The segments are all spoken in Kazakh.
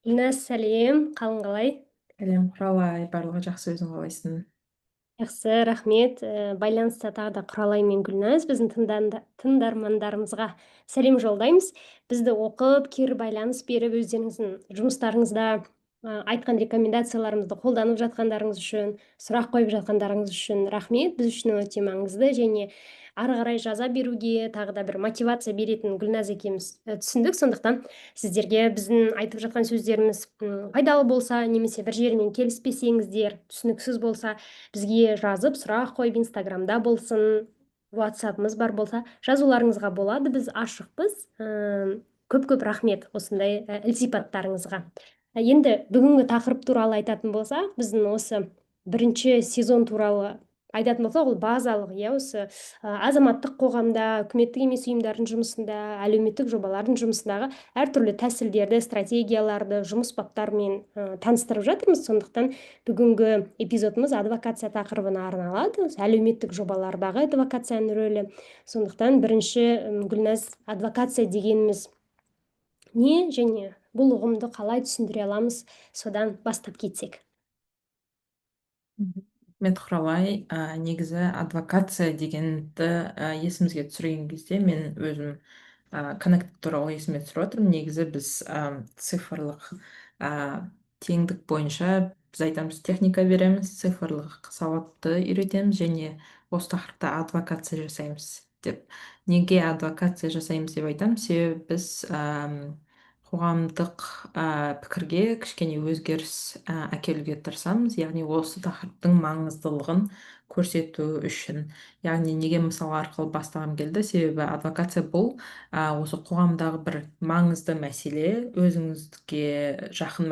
Гүлназ, сәлем, қалың қалай? сәлем құралай, барлығы жақсы, өзің қалайсың? Жақсы, рахмет. Байланыста тағы да Құралай мен Гүлназ. Біздің тыңдармандарымызға сәлем жолдаймыз. Бізді оқып, кері байланыс беріп, өздеріңіздің жұмыстарыңызда айтқан рекомендацияларымызды қолданып жатқандарыңыз үшін, сұрақ қойып жатқандарыңыз үшін рахмет. Біз үшін өте маңызды және ары қарай жаза беруге тағы да бір мотивация беретін Гүлназ екеуміз түсіндік. Сондықтан сіздерге біздің айтып жатқан сөздеріміз пайдалы болса, немесе бір жермен келіспесеңіздер, түсініксіз болса, бізге жазып сұрақ қойып инстаграмда болсын, ватсабымыз бар болса жазуларыңызға болады. Біз ашықпыз. Көп рахмет осындай ілтипаттарыңызға. Енді бүгінгі тақырып туралы айтатын болсақ, біздің осы бірінші сезон туралы айтатын болсақ, ол базалық, иә, осы азаматтық қоғамда, үкіметтік емес ұйымдардың жұмысында, әлеуметтік жобалардың жұмысындағы әртүрлі тәсілдерді, стратегияларды, жұмыс баптарымен таныстырып жатырмыз. Сондықтан бүгінгі эпизодымыз адвокация тақырыбына арналады, әлеуметтік жобалардағы адвокацияның рөлі. Сондықтан бірінші Гүлназ, адвокация дегеніміз не, және бұл ұғымды қалай түсіндіре аламыз, содан бастап кетсек. Рахмет құралай. Негізі адвокация дегенді есімізге түсірген кезде мен өзім коннект туралы есіме түсіріп отырмын. Негізі біз цифрлық теңдік бойынша біз айтамыз, техника береміз, цифрлық сауатты үйретеміз және осы тақырыпта адвокация жасаймыз деп. Неге адвокация жасаймыз деп айтамын? Себебі біз қоғамдық пікірге кішкене өзгеріс әкелуге тырысамыз, яғни осы тақырыптың маңыздылығын көрсету үшін. Яғни неге мысал арқылы бастағым келді? Себебі адвокация бұл осы қоғамдағы бір маңызды мәселе, өзіңізге жақын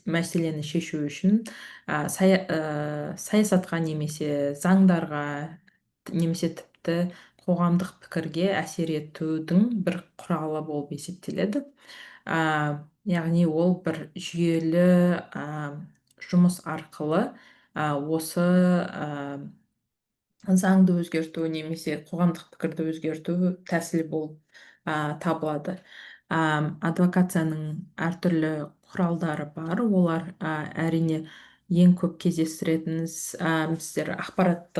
мәселені шешу үшін саясатқа немесе заңдарға немесе тіпті қоғамдық пікірге әсер етудің бір құралы болып есептеледі. Яғни ол бір жүйелі жұмыс арқылы осы заңды өзгерту немесе қоғамдық пікірді өзгерту тәсілі болып табылады. Адвокацияның әртүрлі құралдары бар. Олар әрине ең көп кездестіретініміз сіздер ақпарат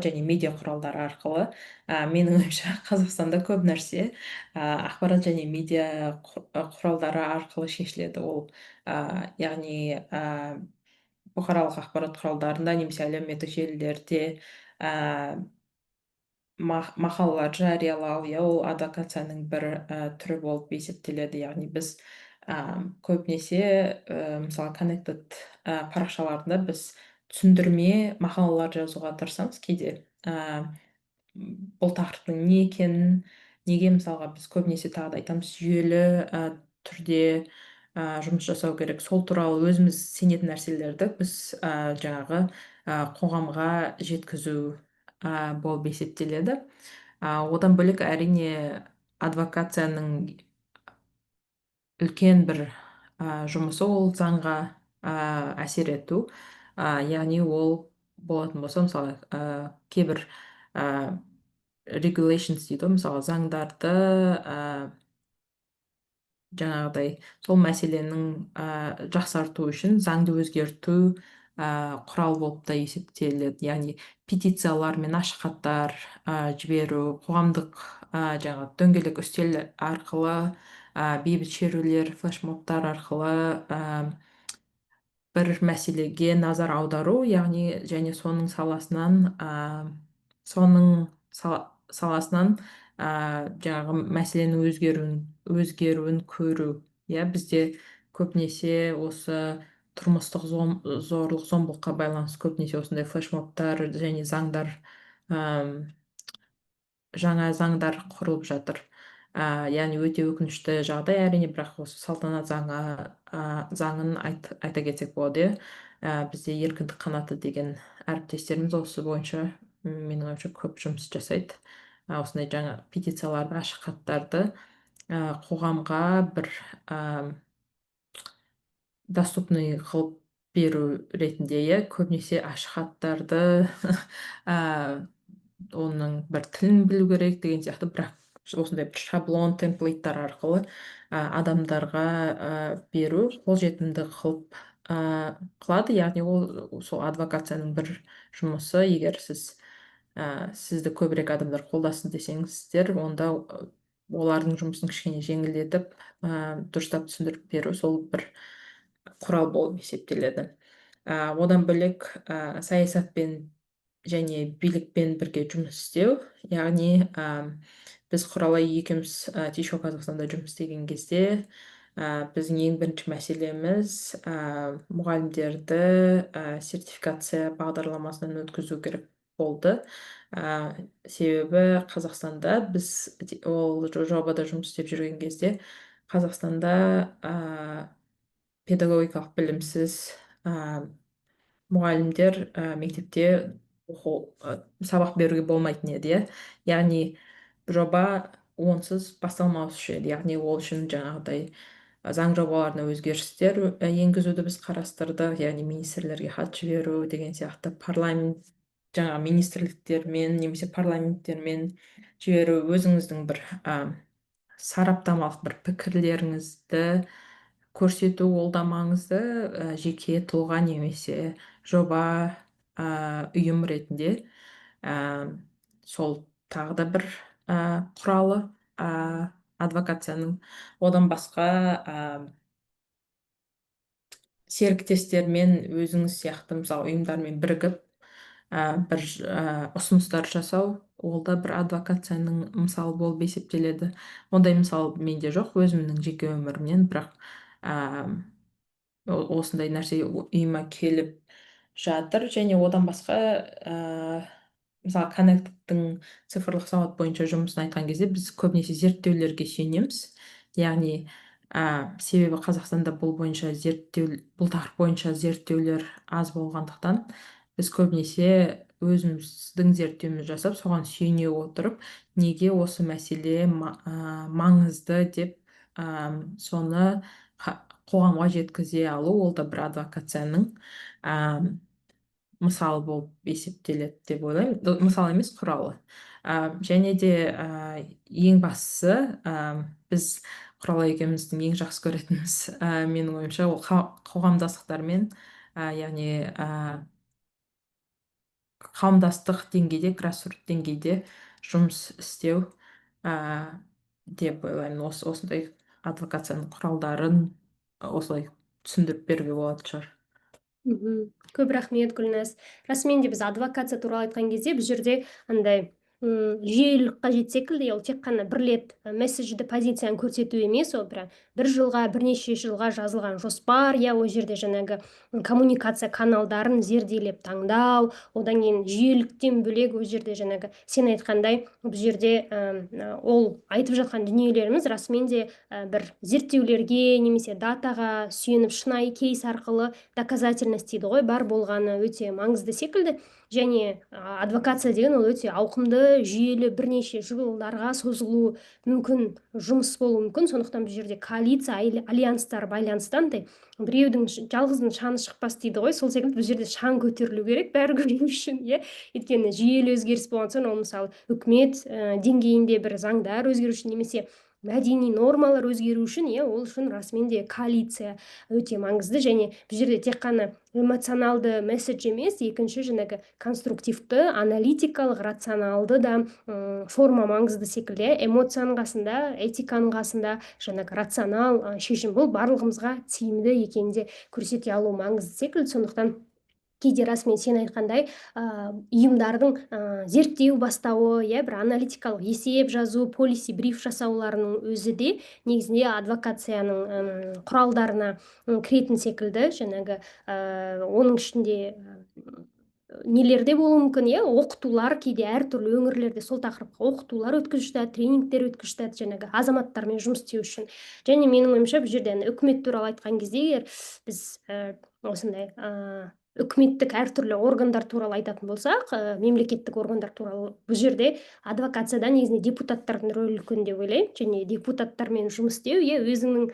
және медиа құралдары арқылы. Менің ойымша Қазақстанда көп нәрсе ақпарат және медиа құралдары арқылы шешіледі. Ол яғни бұқаралық ақпарат құралдарында немесе әлеуметтік желілерде мақалалар жариялау, ол адвокацияның бір түрі болып есептеледі. Яғни біз көбінесе мысалы коннектед парақшаларында біз түсіндірме мақалалар жазуға тырысамыз кейде. Бұл тақырыптың не екенін, неге мысалға біз көбінесе тағы да айтамыз, жүйелі түрде жұмыс жасау керек. Сол туралы өзіміз сенетін нәрселерді біз жаңағы қоғамға жеткізу болып есептеледі. Одан бөлек әрине адвокацияның үлкен бір жұмысы ол заңға әсер ету. Яғни ол болатын болса, мысалы кейбір regulations дейді, мысалы заңдарды жаңағыдай сол мәселенің жақсарту үшін заңды өзгерту құрал болып та есептеледі. Яғни петициялар мен ашық хаттар жіберу, қоғамдық жаңағы дөңгелек үстел арқылы, бейбіт шерулер, флешмобтар арқылы бір мәселеге назар аудару, яғни және соның саласынан жаңағы мәселенің өзгеруін көру. Бізде көбінесе осы тұрмыстық зорлық зомбылыққа байланысты көбінесе осындай флешмобтар және жаңа заңдар құрылып жатыр. Яғни өте өкінішті жағдай әрине, бірақ осы салтанат заңын айта кетсек болады. Бізде еркіндік қанаты деген әріптестеріміз осы бойынша менің ойымша көп жұмыс жасайды. Осындай жаңа петицияларды, ашық хаттарды қоғамға бір доступный қылып беру ретінде, көбінесе ашық хаттарды оның бір тілін білу керек деген сияқты, бірақ осындай бір шаблон, темплейттер арқылы адамдарға беру қолжетімді қылып қылады. Яғни ол сол адвокацияның бір жұмысы. Егер сізді көбірек адамдар қолдасын десеңіздер, онда олардың жұмысын кішкене жеңілдетіп, дұрыстап түсіндіріп беру сол бір құрал болып есептеледі. Одан бөлек саясатпен және билікпен бірге жұмыс істеу. Яғни біз Құралай екеуміз Тишо Қазақстанда жұмыс істеген кезде біздің ең бірінші мәселеміз мұғалімдерді сертификация бағдарламасынан өткізу керек болды. Себебі Қазақстанда біз ол жобада жұмыс істеп жүрген кезде Қазақстанда педагогикалық білімсіз мұғалімдер мектепте сабақ беруге болмайтын еді, иә. Яғни жоба онсыз басталмаушы еді. Яғни ол үшін жаңағыдай заң жобаларына өзгерістер енгізуді біз қарастырдық. Яғни министрлерге хат жіберу деген сияқты жаңа министрліктермен немесе парламенттермен жіберу, өзіңіздің бір сараптамалық бір пікірлеріңізді көрсету, ол да маңызды. Жеке тұлға немесе жоба, ұйым ретінде сол тағы да бір құралы адвокацияның. Одан басқа серіктестермен, өзіңіз сияқты мысалы ұйымдармен бірігіп бір ұсыныстар жасау, ол да бір адвокацияның мысалы болып есептеледі. Ондай мысал менде жоқ, өзімнің жеке өмірімнен, бірақ осындай нәрсе үйіме келіп жатыр. Және одан басқа мысалы Connect'тың цифрлық сауат бойынша жұмысын айтқан кезде біз көбінесе зерттеулерге сүйенеміз. Яғни себебі Қазақстанда бұл тақырып бойынша зерттеулер аз болғандықтан, біз көбінесе өзіміздің зерттеуімізді жасап, соған сүйене отырып, неге осы мәселе маңызды деп соны қоғамға жеткізе алу, ол да бір адвокацияның мысалы болып есептеледі деп ойлаймын. Мысал емес, құралы. Және де ең бастысы, біз Құралай екеуміздің ең жақсы көретініміз, менің ойымша, ол қоғамдастықтармен, яғни қауымдастық деңгейде, grassroot деңгейде жұмыс істеу деп ойлаймын. Осындай адвокацияның құралдарын осылай түсіндіріп беруге болатын шығар. Көп рахмет, Гүлназ. Расымен де біз адвокация туралы айтқан кезде бұл жерде андай жүйелілік қажет секілді, ол тек қана бір рет месседжді, позицияны көрсету емес, ол бір жылға, бірнеше жылға жазылған жоспар, ол жерде жаңағы коммуникация каналдарын зерделеп таңдау, одан кейін жүйеліктен бөлек ол жерде жаңағы сен айтқандай бұл жерде ол айтып жатқан дүниелеріміз расымен де бір зерттеулерге немесе датаға сүйеніп шынайы кейс арқылы доказательность дейді ғой, бар болғаны өте маңызды секілді. Және адвокация деген ол өте ауқымды, жүйелі, бірнеше жылдарға созылуы мүмкін жұмыс болуы мүмкін. Сондықтан бұл жерде коалиция, альянстар байланыстан біреудің жалғыздың шаңы шықпас дейді ғой, сол секілді бұл жерде шаң көтерілу керек бәрі көру үшін, өйткені жүйелі өзгеріс болған соң, ол мысалы үкімет деңгейінде бір заңдар өзгеру үшін немесе мәдени нормалар өзгеру үшін, ол үшін расымен де коалиция өте маңызды. Және бұл жерде тек қана эмоционалды месседж емес, екінші жаңағы конструктивті, аналитикалық, рационалды да форма маңызды секілді. Эмоцияның қасында, этиканың қасында жаңағы рационал шешім, бұл барлығымызға тиімді екенде көрсете алу маңызды секілді. Сондықтан кейде расымен сен айтқандай ұйымдардың зерттеу бастауы, бір аналитикалық есеп жазу, полиси бриф жасауларының өзі де негізінде адвокацияның құралдарына кіретін секілді. Жаңағы оның ішінде нелерде болуы мүмкін, оқытулар, кейде әртүрлі өңірлерде сол тақырыпқа оқытулар өткізіп жатады, тренингтер өткізіп жатады, жаңағы азаматтармен жұмыс істеу үшін. Және менің ойымша бұл жерде үкімет туралы айтқан кезде, егер біз осындай үкіметтік әртүрлі органдар туралы айтатын болсақ, мемлекеттік органдар туралы, бұл жерде адвокацияда негізінде депутаттардың рөлі үлкен деп ойлаймын. Және депутаттармен жұмыс істеу, өзіңнің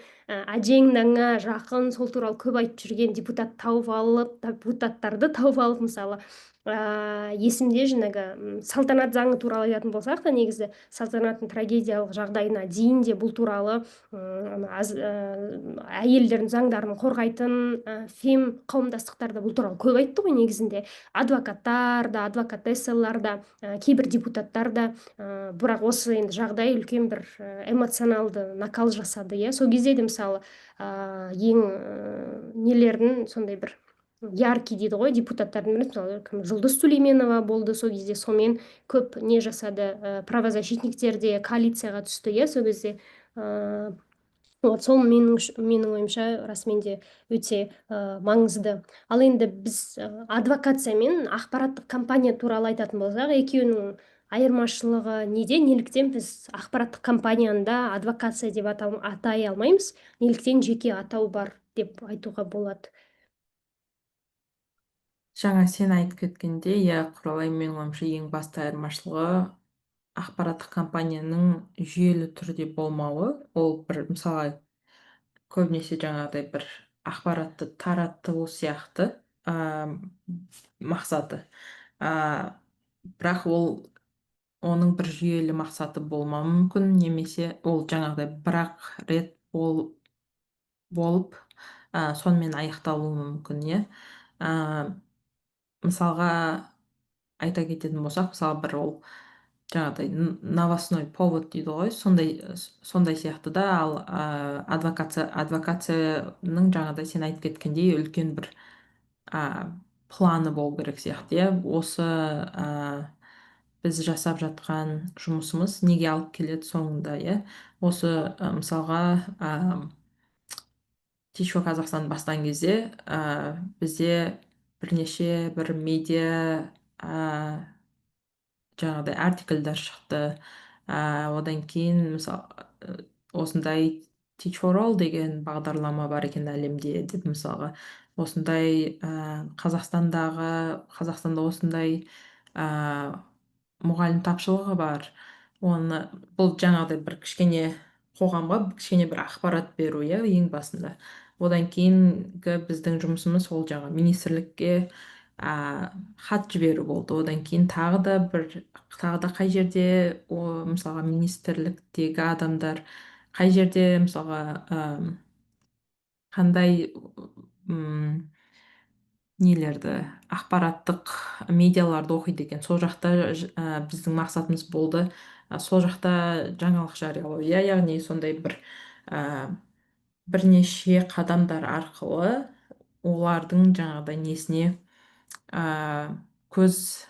әжеңніңа жақын, сол туралы көп айтып жүрген депутаттарды тауып алып, мысалы есімде жаңағы салтанат заңы туралы айтатын болсақ та, негізі салтанаттың трагедиялық жағдайына дейін де бұл туралы әйелдердің заңдарын қорғайтын фем қауымдастықтар да бұл туралы көп айтты ғой. Негізінде адвокаттар да, адвокатессалар да, кейбір депутаттар да, бірақ осы енді жағдай үлкен бір эмоционалды накал жасады, иә. Сол кезде де мысалы ең нелердің сондай бір яркий дейді ғой депутаттардың бірі, мысалы кім, Жұлдыз Сүлейменова болды сол кезде, сонымен көп не жасады, правозащитниктер де коалицияға түсті, иә, сол кезде. Вот сол менің ойымша расымен де өте маңызды. Ал енді біз адвокация мен ақпараттық компания туралы айтатын болсақ, екеуінің айырмашылығы неде? Неліктен біз ақпараттық компанияны да адвокация деп атай алмаймыз? Неліктен жеке атау бар деп айтуға болады? Жаңа сен айтып кеткенде, иә, Құралай, менің ойымша ең басты айырмашылығы ақпараттық компанияның жүйелі түрде болмауы. Ол бір, мысалы, көбінесе жаңағыдай бір ақпаратты тарату сияқты мақсаты. Бірақ оның бір жүйелі мақсаты болмауы мүмкін, немесе ол жаңағыдай бірақ рет болып сонымен аяқталуы мүмкін, иә. Мысалға айта кететін болсақ, мысалы бір ол жаңағыдай новостной повод дейді ғой, сондай сияқты да. Ал адвокацияның жаңағыдай сен айтып кеткендей үлкен бір планы болу керек сияқты, иә. Осы біз жасап жатқан жұмысымыз неге алып келеді соңында, иә. Осы мысалға Тишо Қазақстан бастаған кезде бізде бірнеше бір медиа жаңағыдай артикльдер шықты. Одан кейін мысалы осындай Teach for All деген бағдарлама бар екен әлемде, деп мысалға осындай Қазақстанда осындай мұғалім тапшылығы бар. Бұл жаңағыдай бір кішкене қоғамға кішкене бір ақпарат беру, иә, ең басында. Одан кейінгі біздің жұмысымыз ол жаңа министрлікке хат жіберу болды. Одан кейін тағы да қай жерде мысалға министрліктегі адамдар қай жерде мысалға қандай нелерді, ақпараттық медиаларды оқиды екен, сол жақта біздің мақсатымыз болды сол жақта жаңалық жариялау, иә. Яғни сондай бір бірнеше қадамдар арқылы олардың жаңағыдай несіне көз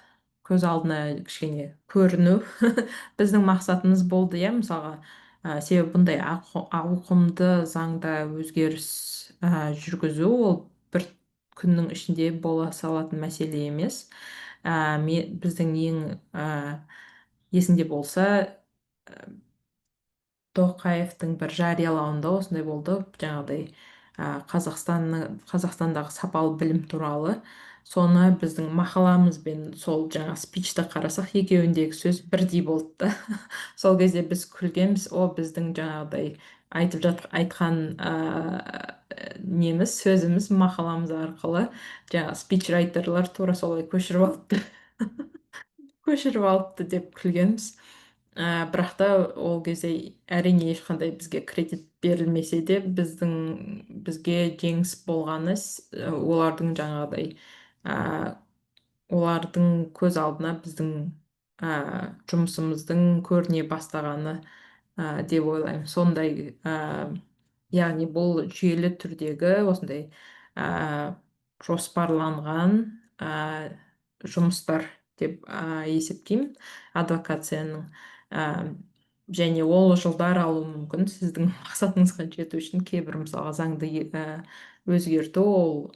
алдына кішкене көріну біздің мақсатымыз болды, иә. Мысалға себебі бұндай ауқымды заңда өзгеріс жүргізу ол бір күннің ішінде бола салатын мәселе емес. Біздің ең есінде болса, Тоқаевтың бір жариялауында осындай болды, жаңағыдай Қазақстандағы сапалы білім туралы. Соны біздің мақаламызбен сол жаңа спичті қарасақ, екеуіндегі сөз бірдей болды да. Сол кезде біз күлгенбіз, біздің жаңағыдай айтқан сөзіміз мақаламыз арқылы жаңа спичрайтерлар тура солай көшіріп алыпты деп күлгенбіз. Бірақ та ол кезде әрине ешқандай бізге кредит берілмесе де, бізге жеңіс болғаны олардың жаңағыдай олардың көз алдына біздің жұмысымыздың көріне бастағаны деп ойлаймын. Сондай яғни бұл жүйелі түрдегі осындай жоспарланған жұмыстар деп есептеймін адвокацияның. Және ол жылдар алуы мүмкін сіздің мақсатыңызға жету үшін. Кейбір мысалға заңды өзгерту ол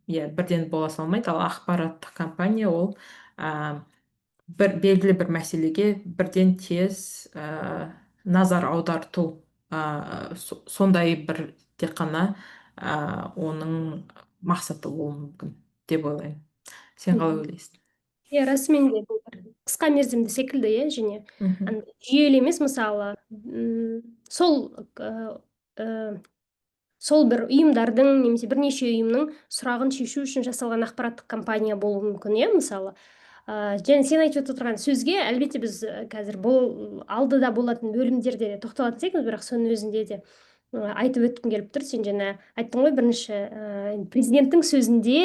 бірден бола салмайды. Ал ақпараттық компания ол белгілі бір мәселеге бірден тез назар аударту, сондай бір тек қана оның мақсаты болуы мүмкін деп ойлаймын. Сен қалай ойлайсың? Иә, расымен де бұл бір қысқа мерзімді секілді, иә, және жүйелі емес. Мысалы сол сол бір ұйымдардың немесе бірнеше ұйымның сұрағын шешу үшін жасалған ақпараттық кампания болуы мүмкін, иә, мысалы. Және сен айтып отырған сөзге әлбетте біз қазір бұл алдыда болатын бөлімдерде тоқталатын секілдіміз, бірақ соның өзінде де айтып өткім келіп тұр. Сен жаңа айттың ғой, бірінші президенттің сөзінде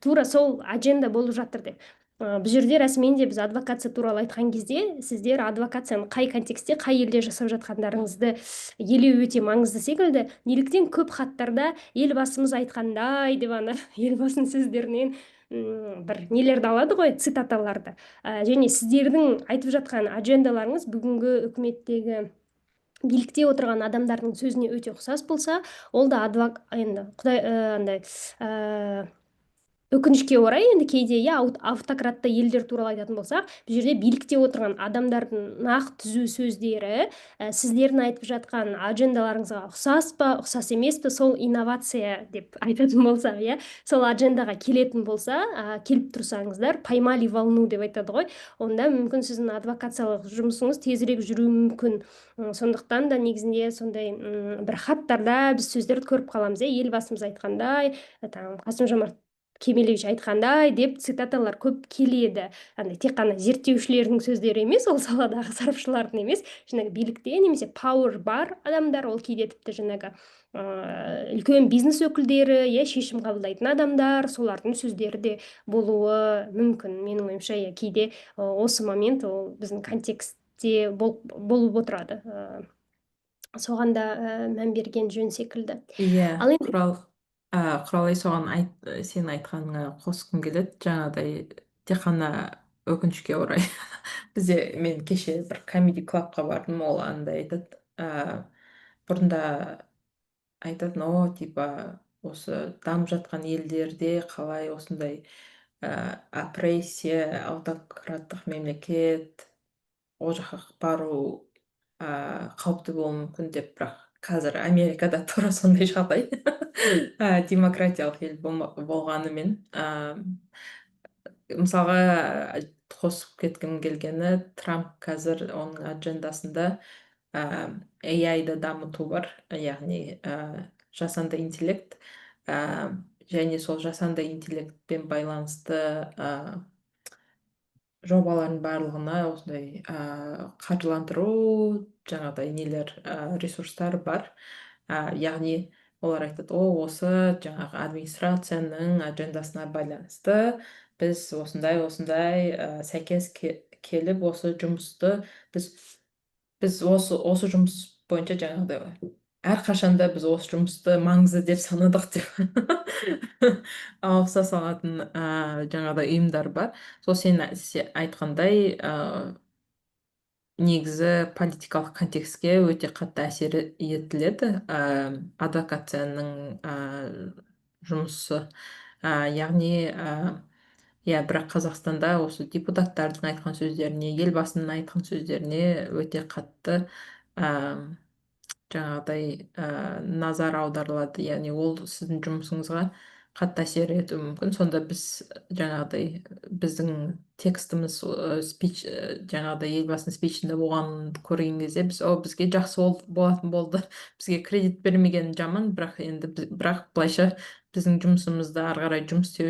тура сол адженда болып жатыр деп. Бұл жерде расымен де біз адвокация туралы айтқан кезде сіздер адвокацияны қай контекстте, қай елде жасап жатқандарыңызды елеу өте маңызды секілді. Неліктен көп хаттарда елбасымыз айтқандай деп ана елбасының сөздерінен бір нелерді алады ғой, цитаталарды. Және сіздердің айтып жатқан аджендаларыңыз бүгінгі үкіметтегі билікте отырған адамдардың сөзіне өте ұқсас болса, ол да енді құдай андай өкінішке орай енді кейде автократты елдер туралы айтатын болсақ, бұл жерде билікте отырған адамдардың нақ түзу сөздері сіздердің айтып жатқан аджендаларыңызға ұқсас па, ұқсас емес пе, сол инновация деп айтатын болсақ, иә, сол аджендаға келетін болса, келіп тұрсаңыздар, поймали волну деп айтады ғой, онда мүмкін сіздің адвокациялық жұмысыңыз тезірек жүруі мүмкін. Сондықтан да негізінде сондай бір хаттарда біз сөздерді көріп қаламыз, елбасымыз айтқандай, Қасым Жомарт Кемелевич айтқандай деп цитаталар көп келеді. Тек қана зерттеушілердің сөздері емес, ол саладағы сарапшылардың емес, жаңағы билікте немесе power бар адамдар, ол кейде тіпті жаңағы үлкен бизнес өкілдері, шешім қабылдайтын адамдар, солардың сөздері де болуы мүмкін. Менің ойымша, кейде осы момент ол біздің контекстте болып отырады. Соған да мән берген жөн секілді. Иә, Ал енді Құралай, соған сен айтқаныңа қосқым келеді. Жаңағыдай тек қана өкінішке орай мен кеше бір комеди клабқа бардым, ол андай айтады, бұрында айтатын, типа осы дамып жатқан елдерде қалай осындай апрессия, аутократтық мемлекет, ол жаққа бару қауіпті болуы мүмкін деп, бірақ қазір Америкада тура сондай жағдай. Демократиялық ел болғанымен, мысалға қосып кеткім келгені, Трамп қазір оның аджендасында AI-ды дамыту бар, яғни жасанды интеллект, және сол жасанды интеллектпен байланысты жобалардың барлығына осындай қаржыландыру, жаңағыдай нелер, ресурстар бар. Яғни олар айтады, осы жаңағы администрацияның аджендасына байланысты біз осындай сәйкес келіп осы жұмысты біз осы жұмыс бойынша жаңағыдай әрқашанда біз осы жұмысты маңызды деп санадық деп алыса салатын жаңағыдай ұйымдар бар. Сол сен айтқандай негізі политикалық контекстке өте қатты әсер етіледі адвокацияның жұмысы. Яғни бірақ Қазақстанда осы депутаттардың айтқан сөздеріне, елбасының айтқан сөздеріне өте қатты жаңағыдай назар аударылады, яғни ол сіздің жұмысыңызға қатты әсер етуі мүмкін. Сонда біз жаңағыдай біздің текстіміз спич жаңағыдай елбасының спичінде болғанын көрген кезде бізге жақсы болатын болды, бізге кредит бермеген жаман, бірақ былайша біздің жұмысымызды ары қарай жұмыс істеу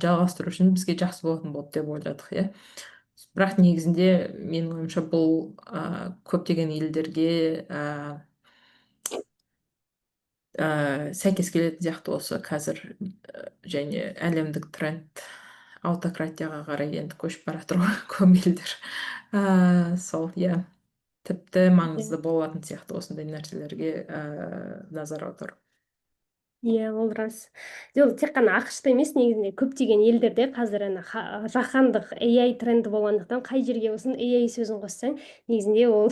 жалғастыру үшін бізге жақсы болатын болды деп ойладық, иә. Бірақ негізінде менің ойымша бұл көптеген елдерге сәйкес келетін сияқты осы қазір, және әлемдік тренд аутократияға қарай енді көшіп бара жатыр ғой көп елдер. Сол, тіпті маңызды болатын сияқты осындай нәрселерге назар аудару. ол рас. Жоқ, тек қана ақш-та емес, негізінде көптеген елдерде қазір жаһандық AI тренді болғандықтан, қай жерге болсын AI сөзін қоссаң, негізінде ол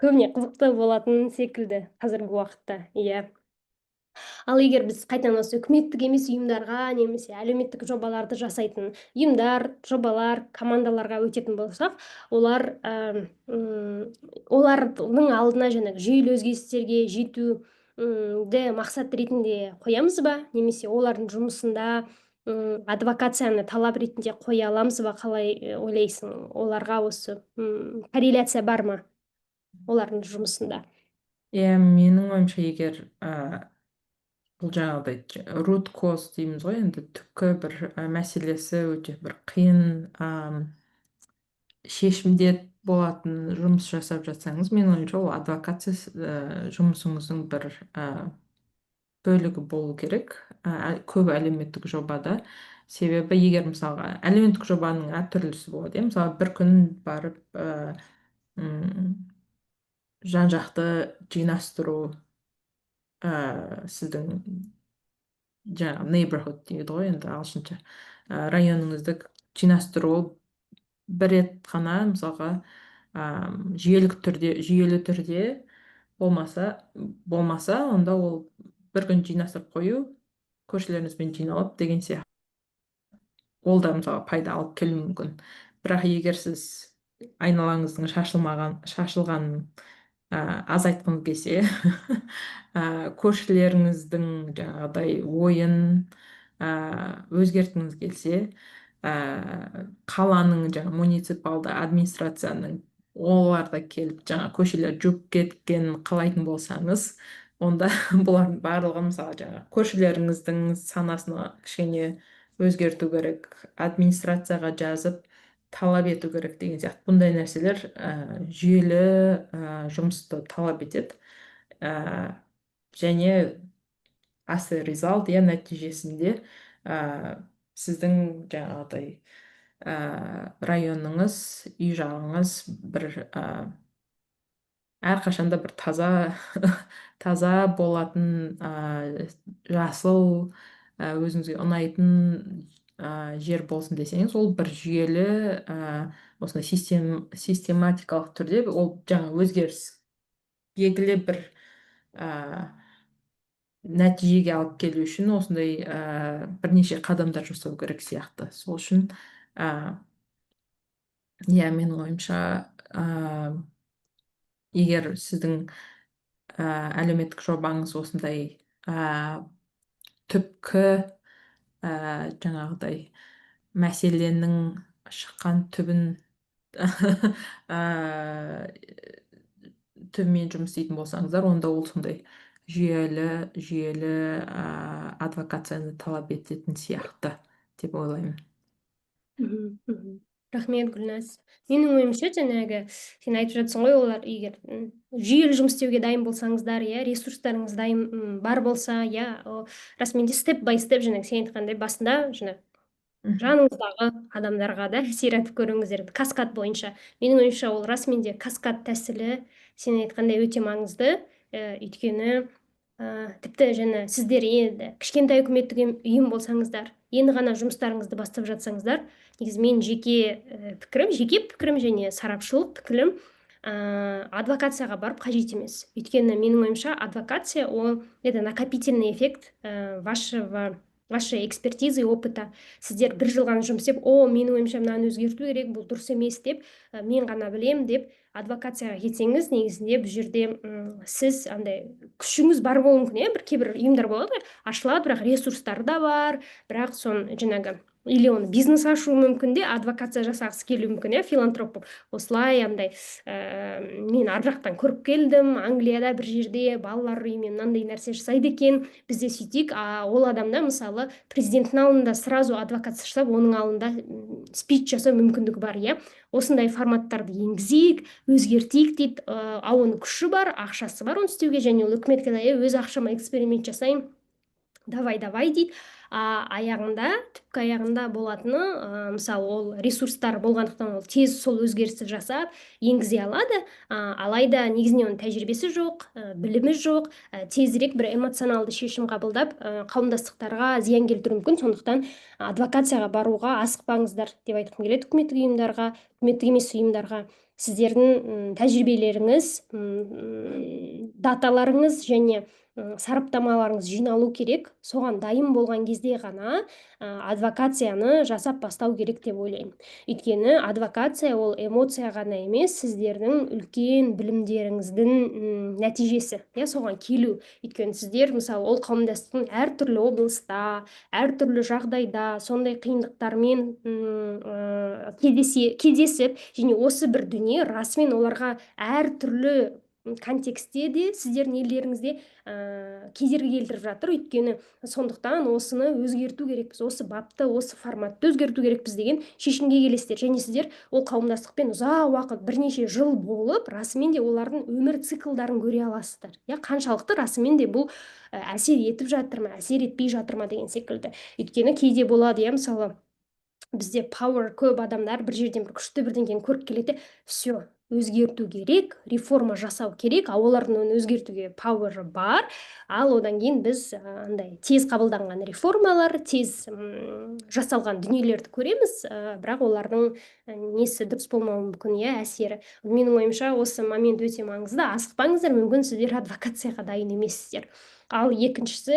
көбіне қызықты болатын секілді қазіргі уақытта. Ал егер біз қайтадан осы үкіметтік емес ұйымдарға немесе әлеуметтік жобаларды жасайтын ұйымдар, жобалар, командаларға өтетін болсақ, олардың алдына жаңағы жүйелі өзгерістерге жетуді мақсат ретінде қоямыз ба, немесе олардың жұмысында адвокацияны талап ретінде қоя аламыз ба, қалай ойлайсың? Оларға осы корреляция бар ма олардың жұмысында? менің ойымша, егер бұл жаңағыдай root cause дейміз ғой, енді түпкі бір мәселесі өте бір қиын шешімде болатын жұмыс жасап жатсаңыз, менің ойымша ол адвокация жұмысыңыздың бір бөлігі болу керек көп әлеуметтік жобада. Себебі егер мысалға әлеуметтік жобаның әртүрлісі болады, иә, мысалы бір күн барып жан жақты жинастыру, сіздің жаңағы neighborhood дейді ғой енді ағылшынша, районыңызды жинастыру бір рет қана мысалға жүйелі түрде болмаса, онда ол бір күн жинастырып қою, көршілеріңізбен жиналып деген сияқты, ол да мысалы пайда алып келуі мүмкін. Бірақ егер сіз айналаңыздың шашылғанын азайтқыңыз келсе, көршілеріңіздің жаңағыдай ойын өзгерткіңіз келсе, қаланың жаңа муниципалды администрацияның оларда келіп жаңа көшелер жуып кеткенін қалайтын болсаңыз, онда бұлардың барлығын мысалы жаңа көршілеріңіздің санасына кішкене өзгерту керек, администрацияға жазып талап ету керек деген сияқты бұндай нәрселер жүйелі жұмысты талап етеді. Және as a result, иә, нәтижесінде сіздің жаңағыдай районыңыз, үй жағыңыз бір әрқашанда бір таза таза болатын, жасыл, өзіңізге ұнайтын жер болсын десеңіз, ол бір жүйелі осындай систематикалық түрде ол жаңа өзгеріс белгілі бір нәтижеге алып келу үшін осындай бірнеше қадамдар жасау керек сияқты. Сол үшін иә, менің ойымша егер сіздің әлеуметтік жобаңыз осындай түпкі жаңағыдай мәселенің шыққан түбін түбімен жұмыс істейтін болсаңыздар, онда ол сондай жүйелі адвокацияны талап ететін сияқты деп ойлаймын. Рахмет, Гүлназ. Менің ойымша, жаңағы сен айтып жатсың ғой, олар егер жүйелі жұмыс істеуге дайын болсаңыздар, иә, ресурстарыңыз дайын бар болса, иә, расменде степ бай степ, жаңағы сен айтқандай басында жаныңыздағы адамдарға да сиратып көріңіздер, каскад бойынша. Менің ойымша ол расменде каскад тәсілі сен айтқандай өте маңызды, өйткені тіпті жаңа сіздер енді кішкентай үкіметтік ұйым болсаңыздар, енді ғана жұмыстарыңызды бастап жатсаңыздар, негізі мен жеке пікірім және сарапшылық пікірім, адвокацияға барып қажет емес. Өйткені менің ойымша адвокация ол это накопительный эффект вашей экспертизы и опыта. Сіздер бір жыл ғана жұмыс істеп, менің ойымша мынаны өзгерту керек, бұл дұрыс емес деп, мен ғана білем деп адвокацияға кетсеңіз, негізінде бұл жерде сіз андай күшіңіз бар болуы мүмкін, иә, кейбір ұйымдар болады ғой, ашылады, бірақ ресурстары да бар, бірақ сон жаңағы или оны бизнес ашу мүмкін де, адвокация жасағысы келуі мүмкін, иә, филантроп болып. Осылай андай мен ар жақтан көріп келдім, Англияда бір жерде балалар үйімен мынандай нәрсе жасайды екен, бізде сөйтейік, ол адамда мысалы президенттің алдында сразу адвокация жасап, оның алдында спич жасау мүмкіндігі бар, иә. Осындай форматтарды енгізейік, өзгертейік дейді, оның күші бар, ақшасы бар оны істеуге, және ол үкіметке өз ақшама эксперимент жасайын, давай дейді. Түпкі аяғында болатыны, мысалы ол ресурстар болғандықтан ол тез сол өзгерісті жасап енгізе алады, алайда негізінен оның тәжірибесі жоқ, білімі жоқ, тезірек бір эмоционалды шешім қабылдап қауымдастықтарға зиян келтіруі мүмкін. Сондықтан адвокацияға баруға асықпаңыздар деп айтқым келеді. Үкіметтік емес ұйымдарға сіздердің тәжірибелеріңіз, даталарыңыз және сараптамаларыңыз жиналу керек. Соған дайын болған кезде ғана адвокацияны жасап бастау керек деп ойлаймын. Өйткені адвокация ол эмоция ғана емес, сіздердің үлкен білімдеріңіздің нәтижесі, иә, соған келу. Өйткені сіздер мысалы ол қауымдастықтың әртүрлі облыста, әртүрлі жағдайда сондай қиындықтармен кездесіп, және осы бір дүние расымен оларға әртүрлі контекстте де сіздердің елдеріңізде кедергі келтіріп жатыр. Өйткені сондықтан осыны өзгерту керекпіз, осы бапты, осы форматты өзгерту керекпіз деген шешімге келесіздер. Және сіздер ол қауымдастықпен ұзақ уақыт, бірнеше жыл болып, расымен де олардың өмір циклдарын көре аласыздар. Қаншалықты расымен де бұл әсер етіп жатыр ма, әсер етпей жатыр ма деген секілді. Өйткені кейде болады, мысалы бізде power көп адамдар бір жерден бір күшті бірдеңені көріп келеді, все өзгерту керек, реформа жасау керек, олардың оны өзгертуге power бар, ал одан кейін біз андай тез қабылданған реформалар, тез жасалған дүниелерді көреміз, бірақ олардың несі дұрыс болмауы мүмкін, әсері. Менің ойымша осы момент өте маңызды. Асықпаңыздар, мүмкін сіздер адвокацияға дайын емессіздер. Ал екіншісі,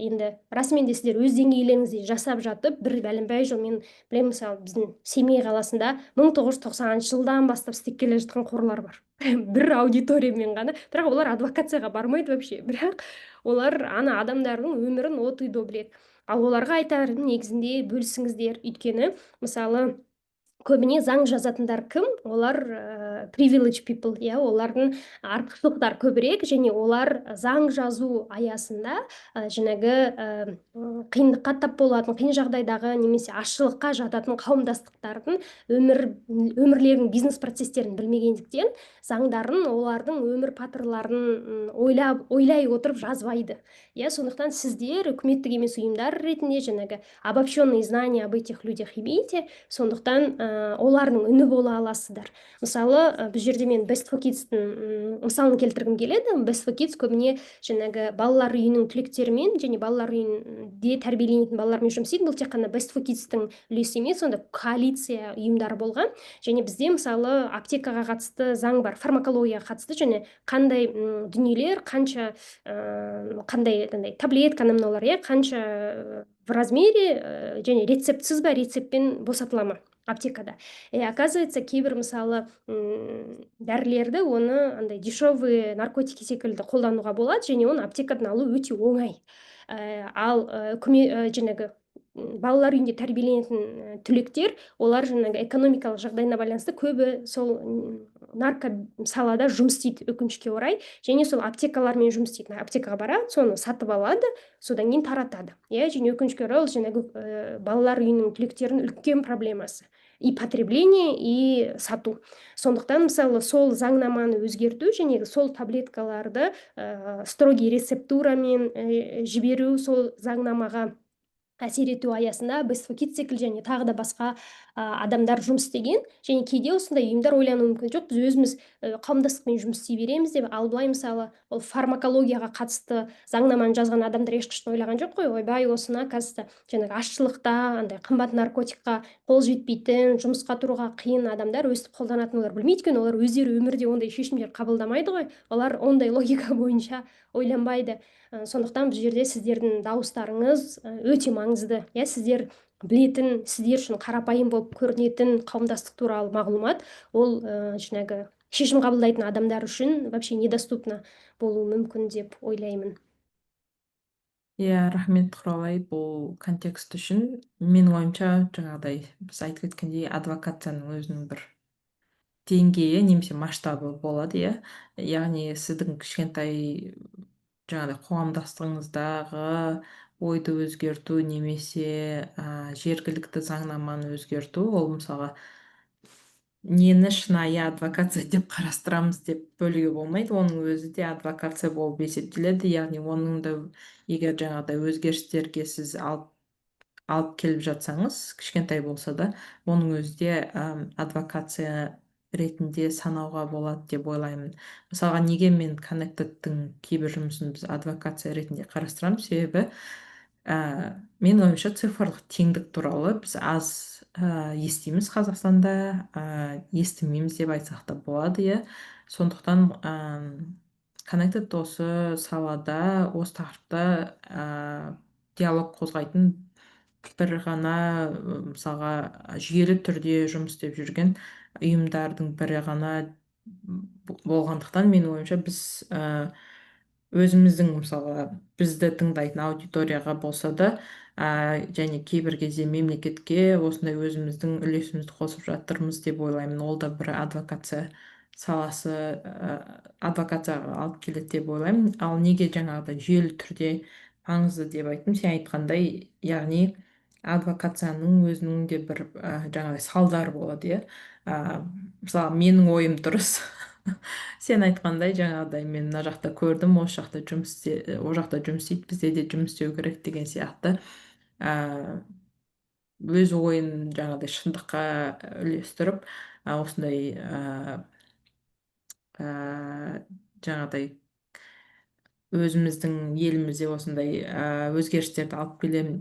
енді расымен де сіздер өз деңгейлеріңізде жасап жатып, бір бәленбай жыл, мен білемін, мысалы біздің Семей қаласында 1990 жылдан бастап істеп келе жатқан қорлар бар. Бір аудиториямен ғана, бірақ олар адвокацияға бармайды вообще, бірақ олар ана адамдардың өмірін от и до біледі. Ал оларға айтарым, негізінде бөлісіңіздер, өйткені мысалы көбіне заң жазатындар кім? Олар privilege people, олардың артықшылықтар көбірек, және олар заң жазу аясында жаңағы қиындыққа тап болатын, қиын жағдайдағы немесе ашылыққа жататын қауымдастықтардың өмірлерінің бизнес процестерін білмегендіктен заңдарын олардың өмір патырларын ойлай отырып жазбайды. Сондықтан сіздер үкіметтік емес ұйымдар ретінде жаңағы обобщенные знания об этих людях имеете, сондықтан олардың үні бола аласыздар. Мысалы бұл жерде мен Best for Kids'тің мысалын келтіргім келеді. Best for Kids көбіне жаңағы балалар үйінің түлектерімен және балалар үйінде тәрбиеленетін балалармен жұмыс істейді. Бұл тек қана Best for Kids'тің үлесі емес, сонда коалиция ұйымдары болған. Және бізде мысалы аптекаға қатысты заң бар, фармакологияға қатысты, және қандай дүниелер, қанша қандай таблетка, мыналар, қанша в размере, және рецептсіз ба, рецептпен босатыла ма аптекада. Оказывается, кейбір мысалы дәрілерді оны андай дешевый наркотики секілді қолдануға болады, және оны аптекадан алу өте оңай. Ал жаңағы балалар үйінде тәрбиеленетін түлектер, олар жаңағы экономикалық жағдайына байланысты көбі сол нарко салада жұмыс істейді, өкінішке орай, және сол аптекалармен жұмыс істейді. Аптекаға барады, соны сатып алады, содан кейін таратады. Және өкінішке орай ол жаңағы балалар үйінің түлектерінің үлкен проблемасы. И потребление, и сату. Сондықтан мысалы сол заңнаманы өзгерту, және сол таблеткаларды строгий рецептурамен жіберу, сол заңнамаға әсер ету аясында Best for Kids секілді және тағы да басқа адамдар жұмыс істеген, және кейде осындай ұйымдар ойлануы мүмкін, жоқ, біз өзіміз қауымдастықпен жұмыс істей береміз деп. Ал былай мысалы ол фармакологияға қатысты заңнаманы жазған адамдар ешқашан ойлаған жоқ қой, ойбай, осыны оказывается жаңағы ашшылықта, андай қымбат наркотикқа қол жетпейтін, жұмысқа тұруға қиын адамдар өстіп қолданатын, олар білмейді, өйткені олар өздері өмірде ондай шешімдер қабылдамайды ғой, олар ондай логика бойынша ойланбайды. Сондықтан бұл жерде сіздердің дауыстарыңыз өте маңызды. Сіздер білетін, сіздер үшін қарапайым болып көрінетін қауымдастық туралы мағлұмат, ол жаңағы шешім қабылдайтын адамдар үшін вообще недоступно болуы мүмкін деп ойлаймын. Рахмет, Құралай, бұл контекст үшін. Менің ойымша, жаңағыдай біз айтып кеткендей, адвокацияның өзінің бір деңгейі немесе масштабы болады, яғни сіздің кішкентай жаңағыдай қоғамдастығыңыздағы ойды өзгерту немесе жергілікті заңнаманы өзгерту, ол мысалға нені шынайы адвокация деп қарастырамыз деп бөлуге болмайды. Оның өзі де адвокация болып есептеледі, яғни оның да егер жаңағыдай өзгерістерге сіз алып келіп жатсаңыз, кішкентай болса да, оның өзі де адвокация ретінде санауға болады деп ойлаймын. Мысалға, неге мен Connected-тің кейбір жұмысын біз адвокация ретінде қарастырамыз? Себебі менің ойымша цифрлық теңдік туралы біз аз естиміз Қазақстанда, естімейміз деп айтсақ та болады, Сондықтан Connected осы салада, осы тақырыпта диалог қозғайтын бір ғана, мысалға, жүйелі түрде жұмыс істеп жүрген ұйымдардың бірі ғана болғандықтан, менің ойымша біз өзіміздің, мысалға, бізді тыңдайтын аудиторияға болса да, және кейбір кезде мемлекетке осындай өзіміздің үлесімізді қосып жатырмыз деп ойлаймын. Ол да бір адвокация саласы адвокацияға алып келеді деп ойлаймын. Ал неге жаңағыдай жүйелі түрде маңызды деп айттым, сен айтқандай, яғни адвокацияның өзінің де бір жаңағыдай салдары болады, иә. Мысалы менің ойым дұрыс. Сен айтқандай жаңағыдай мен мына жақта көрдім, осы жақта ол жақта жұмыс істейді, бізде де жұмыс істеу керек деген сияқты ә, өз ойын жаңағыдай шындыққа үлестіріп осындай жаңағыдай өзіміздің елімізде осындай өзгерістерді алып келемін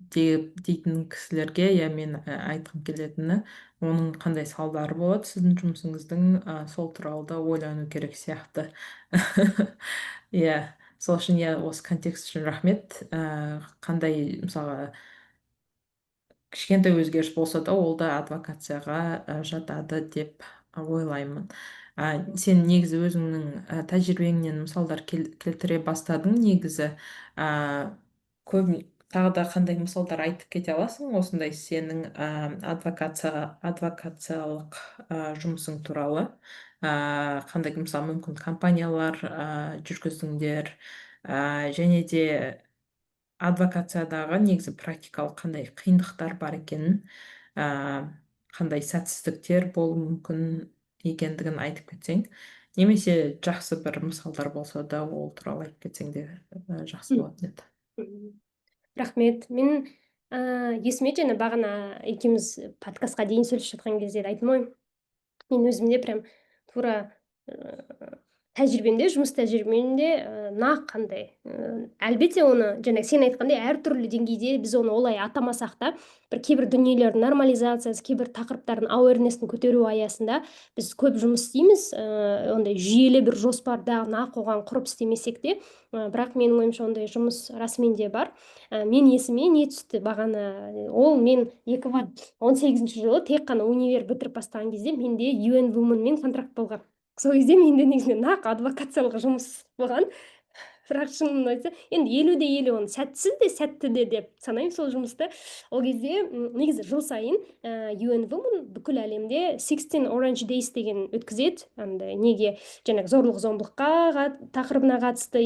дейтін кісілерге, иә, мен айтқым келетіні, оның қандай салдары болады сіздің жұмысыңыздың, сол туралы да ойлану керек сияқты. Иә, сол үшін, иә, осы контекст үшін рахмет. Қандай, мысалға, кішкентай өзгеріс болса да ол да адвокацияға жатады деп ойлаймын. Сен негізі өзіңнің тәжірибеңнен мысалдар келтіре бастадың негізі. Көп тағы да қандай мысалдар айтып кете аласың осындай сенің адвокациялық жұмысың туралы? Қандай, мысалы, мүмкін компаниялар жүргіздіңдер, және де адвокациядағы негізі практикалық қандай қиындықтар бар екенін, қандай сәтсіздіктер болуы мүмкін екендігін айтып кетсең, немесе жақсы бір мысалдар болса да ол туралы айтып кетсең де жақсы болатын еді. Рахмет. Мен есіме жаңа бағана екеуміз подкастқа дейін сөйлесіп жатқан кезде де айттым ғой, мен өзімде прям тура тәжірибемде, жұмыс тәжірибемде нақ қандай. Әлбетте оны жаңа сен айтқандай әртүрлі деңгейде біз оны олай атамасақ та, бір кейбір дүниелердің нормализациясы, кейбір тақырыптардың ауэрнесін көтеру аясында біз көп жұмыс істейміз. Ондай жүйелі бір жоспарда нақ оған құрып істемесек те, бірақ менің ойымша ондай жұмыс расымен де бар. Мен есіме не түсті бағана, ол мен 2018 жылы тек қана универ бітіріп бастаған кезде менде UN Women мен контракт болған. Сол кезде менде негізінен нақ адвокациялық жұмыс болған. Бірақ шынын айтса, енді 50-50 оны сәтсіз де сәтті де деп санаймын сол жұмысты. Ол кезде негізі жыл сайын UN Women бүкіл әлемде 16 Orange Days деген өткізеді. Неге жаңағы зорлық-зомбылыққа тақырыбына қатысты,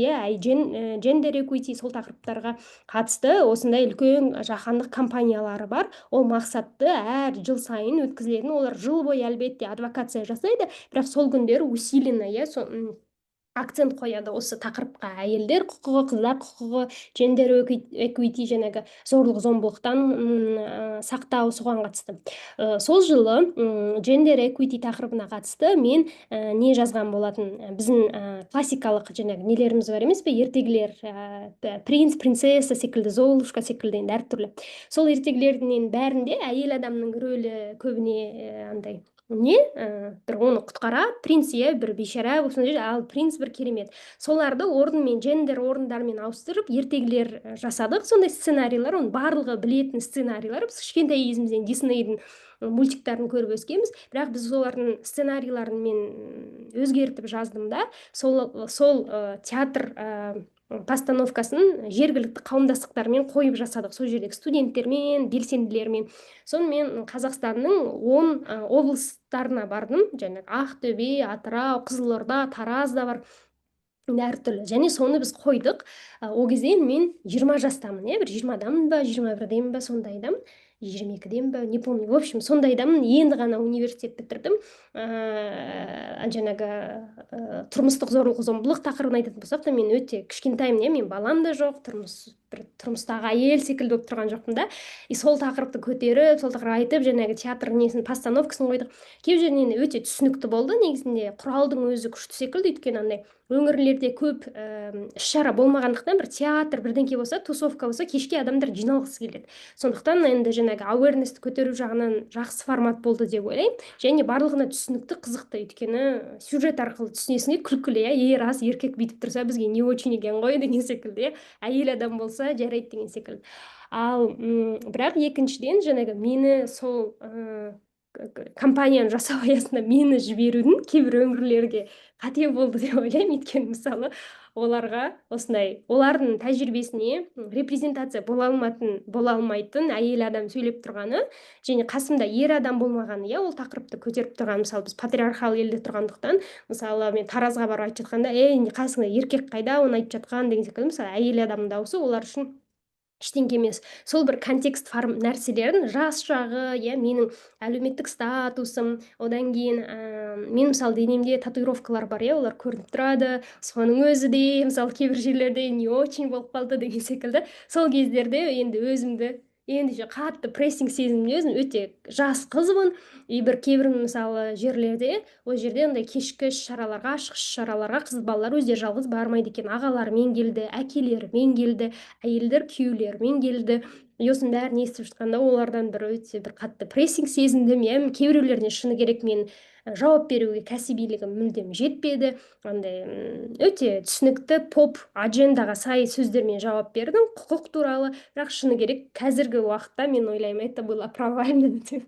gender equity, сол тақырыптарға қатысты осындай үлкен жаһандық компаниялары бар. Ол мақсатты әр жыл сайын өткізілетін. Олар жыл бойы әлбетте адвокация жасайды, бірақ сол күндері усиленно, акцент қояды осы тақырыпқа: әйелдер құқығы, қыздар құқығы, gender equity, жаңағы зорлық-зомбылықтан сақтау, соған қатысты. Сол жылы gender equity тақырыбына қатысты мен не жазған болатын? Біздің классикалық жаңағы нелеріміз бар емес пе, ертегілер, принц, принцесса секілді, золушка секілді, енді әртүрлі. Сол ертегілердің бәрінде әйел адамның рөлі көбіне андай бір оны құтқарады, принц, бір бейшара, ал принц бір керемет. Соларды орынмен, жендер орындармен ауыстырып ертегілер жасадық. Сондай сценарийлар, оның барлығы білетін сценарийлар. Біз кішкентай кезімізден Диснейдің мультиктарын көріп өскенбіз, бірақ біз солардың сценарийларын мен өзгертіп жаздым да, сол театр постановкасын жергілікті қауымдастықтармен қойып жасадық, сол жердегі студенттермен, белсенділермен. Сонымен Қазақстанның 10 облыстарына бардым, жаңағы Ақтөбе, Атырау, Қызылорда, Тараз да бар, әртүрлі. Және соны біз қойдық. Ол кезде мен 20 жастамын, бір 20-дамын ба, 21-демін ба, сондайдамын, 22-ден ба, не помню. В общем, сондайдамын, енді ғана университет бітірдім. Жаңағы тұрмыстық зорлық-зомбылық тақырыбын айтатын болсақ та, мен өте кішкентаймын, мен балам да жоқ, тұрмыстағы әйел секілді болып тұрған жоқпын да. Сол тақырыпты көтеріп, сол тақырып айтып, жаңағы театр несін, постановкасын қойдық. Кейбір жерінен өте түсінікті болды. Негізінде құралдың өзі күшті секілді, өйткені андай өңірлерде көп іс-шара болмағандықтан, бір театр бірдеңке болса, тусовка болса, кешке адамдар жиналғысы келеді. Сондықтан енді жаңағы ауэрнесті көтеру жағынан жақсы формат болды деп ойлаймын. Және барлығына түсінікті, қызықты, өйткені сюжет арқылы түсінесің, күлкілі, рас еркек бүйтіп тұрса бізге не очень екен ғой деген секілді, әйел адам болса жарайды деген секілді. Ал бірақ екіншіден жаңағы мені сол компанияны жасау аясында мені жіберудің кейбір өңірлерге қате болды деп ойлаймын. Өйткені мысалы оларға осындай олардың тәжірибесіне репрезентация бола алмайтын әйел адам сөйлеп тұрғаны және қасымда ер адам болмағаны, иә, ол тақырыпты көтеріп тұрған. Мысалы біз патриархал елде тұрғандықтан, мысалы мен таразға барып айтып жатқанда, қасыңда еркек қайда, оны айтып жатқан деген секілді, мысалы әйел адамның дауысы олар үшін ештеңке емес. Сол бір контекст нәрселерін, жас жағы, иә, менің әлеуметтік статусым, одан кейін мен мысалы денемде татуировкалар бар, иә, олар көрініп тұрады. Соның өзі де мысалы кейбір жерлерде не очень болып қалды деген секілді. Сол кездерде енді өзімді ендеше қатты прессинг сезіндім, өзім өте жас қызбын. И кейбір мысалы жерлерде, ол жерде андай кешкі іс-шараларға, ашық іс-шараларға қыз балалар өздері жалғыз бармайды екен. Ағаларымен келді, әкелерімен келді, әйелдер күйеулерімен келді. И осының бәрін естіп жатқанда олардан өте қатты прессинг сезіндім, иә. Кейбіреулеріне шыны керек мен жауап беруге кәсібилігім мүлдем жетпеді. Андай өте түсінікті поп аджендаға сай сөздермен жауап бердім құқық туралы. Бірақ шыны керек қазіргі уақытта мен ойлаймын, это было провально деп.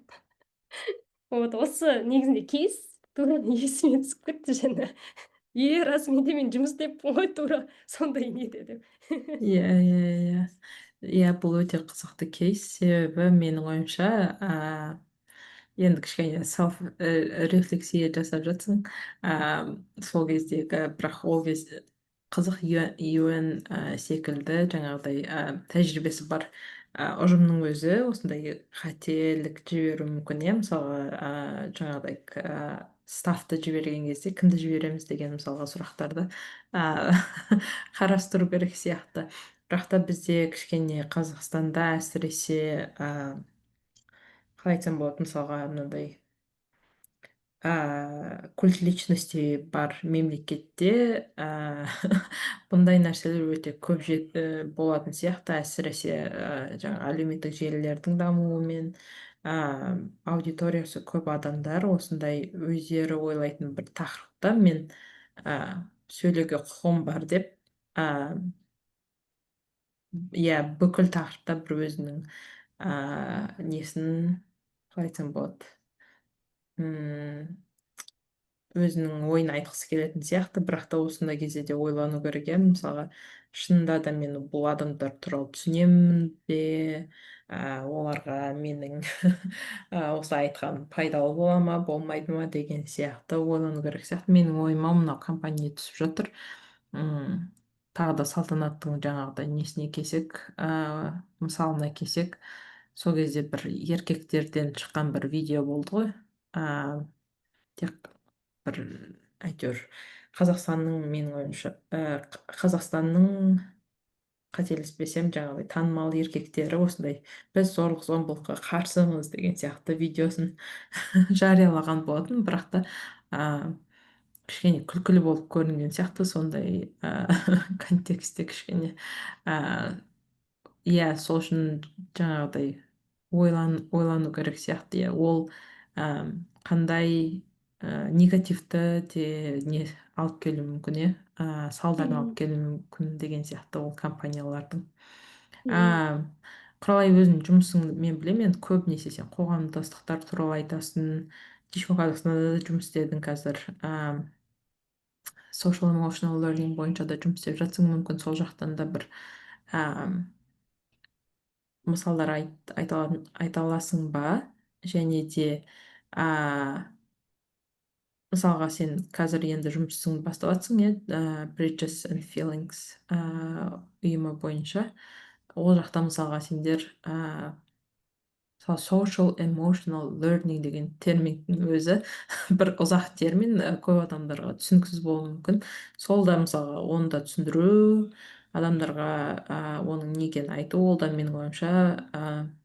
Вот осы негізінде кейс тура есіме түсіп кетті жаңа. Рас мен жұмыс істеппін ғой тура сондай неде деп. Иә, иә, иә. Иә, бұл өте қызықты кейс. Себебі менің ойымша, енді кішкене рефлексия жасап жатсың. Сол кездегі, бірақ ол кезде қызық UN секілді жаңағыдай тәжірибесі бар ұжымның өзі осындай қателік жіберуі мүмкін, иә. Мысалға, жаңағыдай стафты жіберген кезде кімді жібереміз деген мысалға сұрақтарды қарастыру керек сияқты. Бірақ та бізде кішкене Қазақстанда әсіресе қалай айтсам болады, мысалға мынандай культ личностей бар мемлекетте бұндай нәрселер өте көп болатын сияқты, әсіресе жаңа әлеуметтік желілердің дамуымен аудиториясы көп адамдар осындай өздері ойлайтын бір тақырыпта мен сөйлеуге құқым бар деп иә, бүкіл тақырыпта бір өзінің несін қалай айтсам болады, өзінің ойын айтқысы келетін сияқты. Бірақ та осындай кезде де ойлану керек, иә. Мысалға, шынында да мен бұл адамдар туралы түсінемін бе, оларға менің осы айтқаным пайдалы бола ма, болмайды ма деген сияқты ойлану керек сияқты. Менің ойыма мынау компания түсіп жатыр. Тағы да салтанаттың жаңағыдай несіне келсек, мысалына келсек, сол кезде бір еркектерден шыққан бір видео болды ғой. Тек бір әйтеуір Қазақстанның, менің ойымша, Қазақстанның қателеспесем жаңағыдай танымал еркектері осындай біз зорлық зомбылыққа қарсымыз деген сияқты видеосын жариялаған болатын. Бірақ та кішкене күлкілі болып көрінген сияқты сондай контекстте кішкене иә, сол үшін жаңағыдай ойлану керек сияқты. Иә, ол қандай негативті де не алып келуі мүмкін, иә, салдарын алып келуі мүмкін деген сияқты ол компаниялардың. Құралай, өзің жұмысыңды мен білемін, енді көбінесе сен қоғамдастықтар туралы айтасың. Тишко Қазақстанда да жұмыс істедің қазір. Social emotional learning бойынша да жұмыс істеп жатсың, мүмкін сол жақтан да бір мысалдар айта аласың ба? Және де мысалға сен қазір енді жұмысыңды бастап жатсың, иә, Bridges and Feelings ұйымы бойынша. Ол жақта мысалға сендер social emotional learning деген терминнің өзі бір ұзақ термин, көп адамдарға түсініксіз болуы мүмкін. Сол да мысалға оны да түсіндіру, адамдарға оның не екенін айту, ол да менің ойымша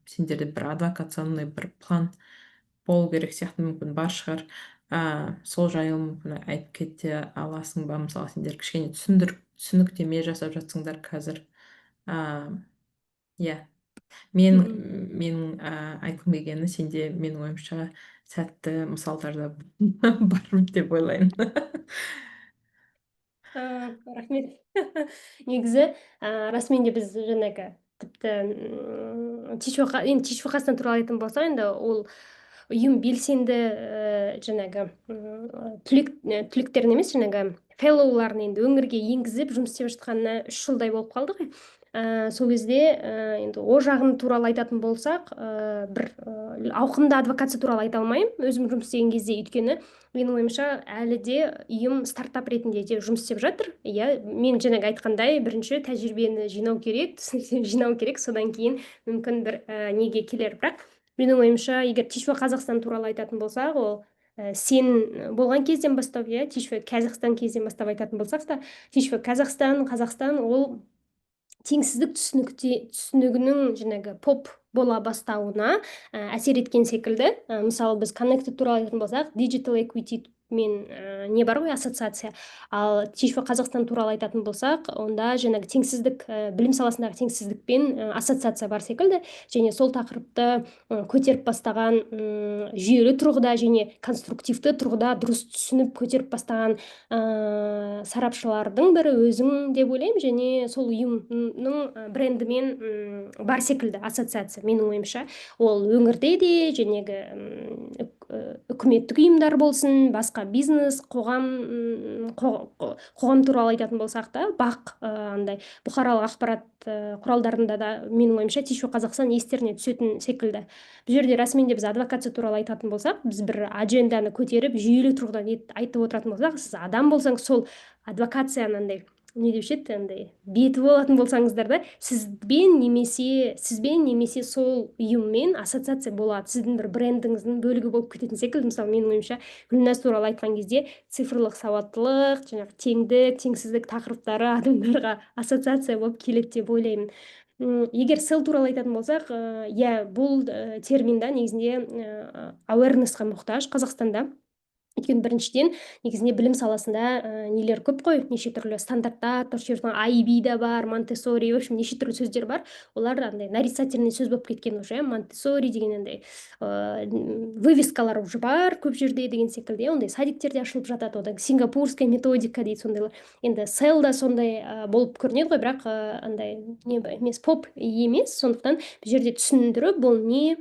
сендерде бір адвокационный бір план болу керек сияқты, мүмкін бар шығар. Сол жайлы мүмкін айтып кете аласың ба? Мысалы, сендер кішкене түсініктеме жасап жатсыңдар қазір. Иә, менің айтқым келгені, сенде менің ойымша сәтті мысалдар да бар деп ойлаймын. Рахмет. Негізі расымен де біз жаңағы тіпті енді Тишко Қазақстан туралы айтатын болсақ, енді ол ұйым белсенді жаңағы түлектерін емес, жаңағы феллоуларын енді өңірге енгізіп жұмыс істеп жатқанына 3 жылдай болып қалды ғой. Сол кезде енді о жағын туралы айтатын болсақ, бір ауқымды адвокация туралы айта алмаймын өзім жұмыс істеген кезде, өйткені менің ойымша әлі де ұйым стартап ретінде де жұмыс істеп жатыр. Иә, мен жаңағы айтқандай, бірінші тәжірибені жинау керек, түсініктер жинау керек, содан кейін мүмкін бір неге келер. Бірақ менің ойымша, егер Тишва Қазақстан туралы айтатын болсақ, ол сен болған кезден бастап, иә, Тишва Казахстан кезден бастап айтатын болсақ та, Тишва Қазақстан ол теңсіздік түсінігінің жаңағы поп бола бастауына әсер еткен секілді. Мысалы біз Connected туралы айтатын болсақ, Digital Equity мен не бар ғой, ассоциация. Ал Тишва Қазақстан туралы айтатын болсақ, онда жаңағы теңсіздік, білім саласындағы теңсіздікпен ассоциация бар секілді. Және сол тақырыпты көтеріп бастаған, жүйелі тұрғыда және конструктивті тұрғыда дұрыс түсініп көтеріп бастаған сарапшылардың бірі өзің деп ойлаймын. Және сол ұйымның брендімен бар секілді ассоциация, менің ойымша. Ол өңірде де женегі үкіметтік ұйымдар болсын, басқа бизнес, қоғам туралы айтатын болсақ та, бақ андай бұқаралық ақпарат құралдарында да менің ойымша Тишва Қазақстан естеріне түсетін секілді. Бұл жерде расымен де біз адвокация туралы айтатын болсақ, біз бір адженданы көтеріп жүйелі тұрғыдан айтып отыратын болсақ, сіз адам болсаңыз, сол адвокацияны андай не деуші еді, андай беті болатын болсаңыздар да, сізбен немесе сол ұйыммен ассоциация болады, сіздің бір брендіңіздің бөлігі болып кететін секілді. Мысалы, менің ойымша, Гүлназ туралы айтқан кезде цифрлық сауаттылық, жаңағы теңдік, теңсіздік тақырыптары адамдарға ассоциация болып келеді деп ойлаймын. Егер сел туралы айтатын болсақ, иә, бұл терминда негізінде awareness-қа мұқтаж Қазақстанда. Өйткені біріншіден, негізінде білім саласында нелер көп қой, неше түрлі стандарттар, IB да бар, Монтессори, в общем, неше түрлі сөздер бар. Олар андай нарицательный сөз болып кеткен уже, Монтессори деген андай вывескалар уже бар көп жерде деген секілді. Ондай садиктерде ашылып жатады, одан сингапурская методика дейді, сондайлар. Енді сел да сондай болып көрінеді ғой, бірақ андай не емес, поп емес. Сондықтан бұл жерде түсіндіріп, бұл не,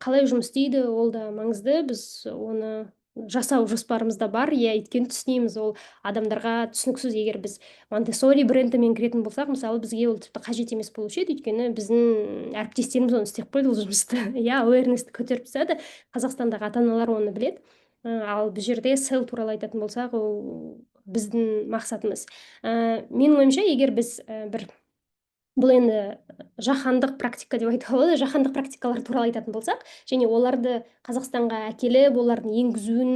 қалай жұмыс істейді, ол да маңызды. Біз оны жасау жоспарымызда бар. Иә, өйткені түсінеміз, ол адамдарға түсініксіз. Егер біз Монтессори брендімен кіретін болсақ, мысалы, бізге ол тіпті қажет емес болушы еді, өйткені біздің әріптестеріміз оны істеп қойды, ол жұмысты. Иә, awareness-ті көтеріп тастады. Қазақстандағы ата-аналар оны біледі. Ал бұл жерде сел туралы айтатын болсақ, ол біздің мақсатымыз. Менің ойымша, егер біз бір бұл енді жаһандық практика деп айтуға болады, жаһандық практикалар туралы айтатын болсақ, және оларды Қазақстанға әкеліп, олардың енгізуін,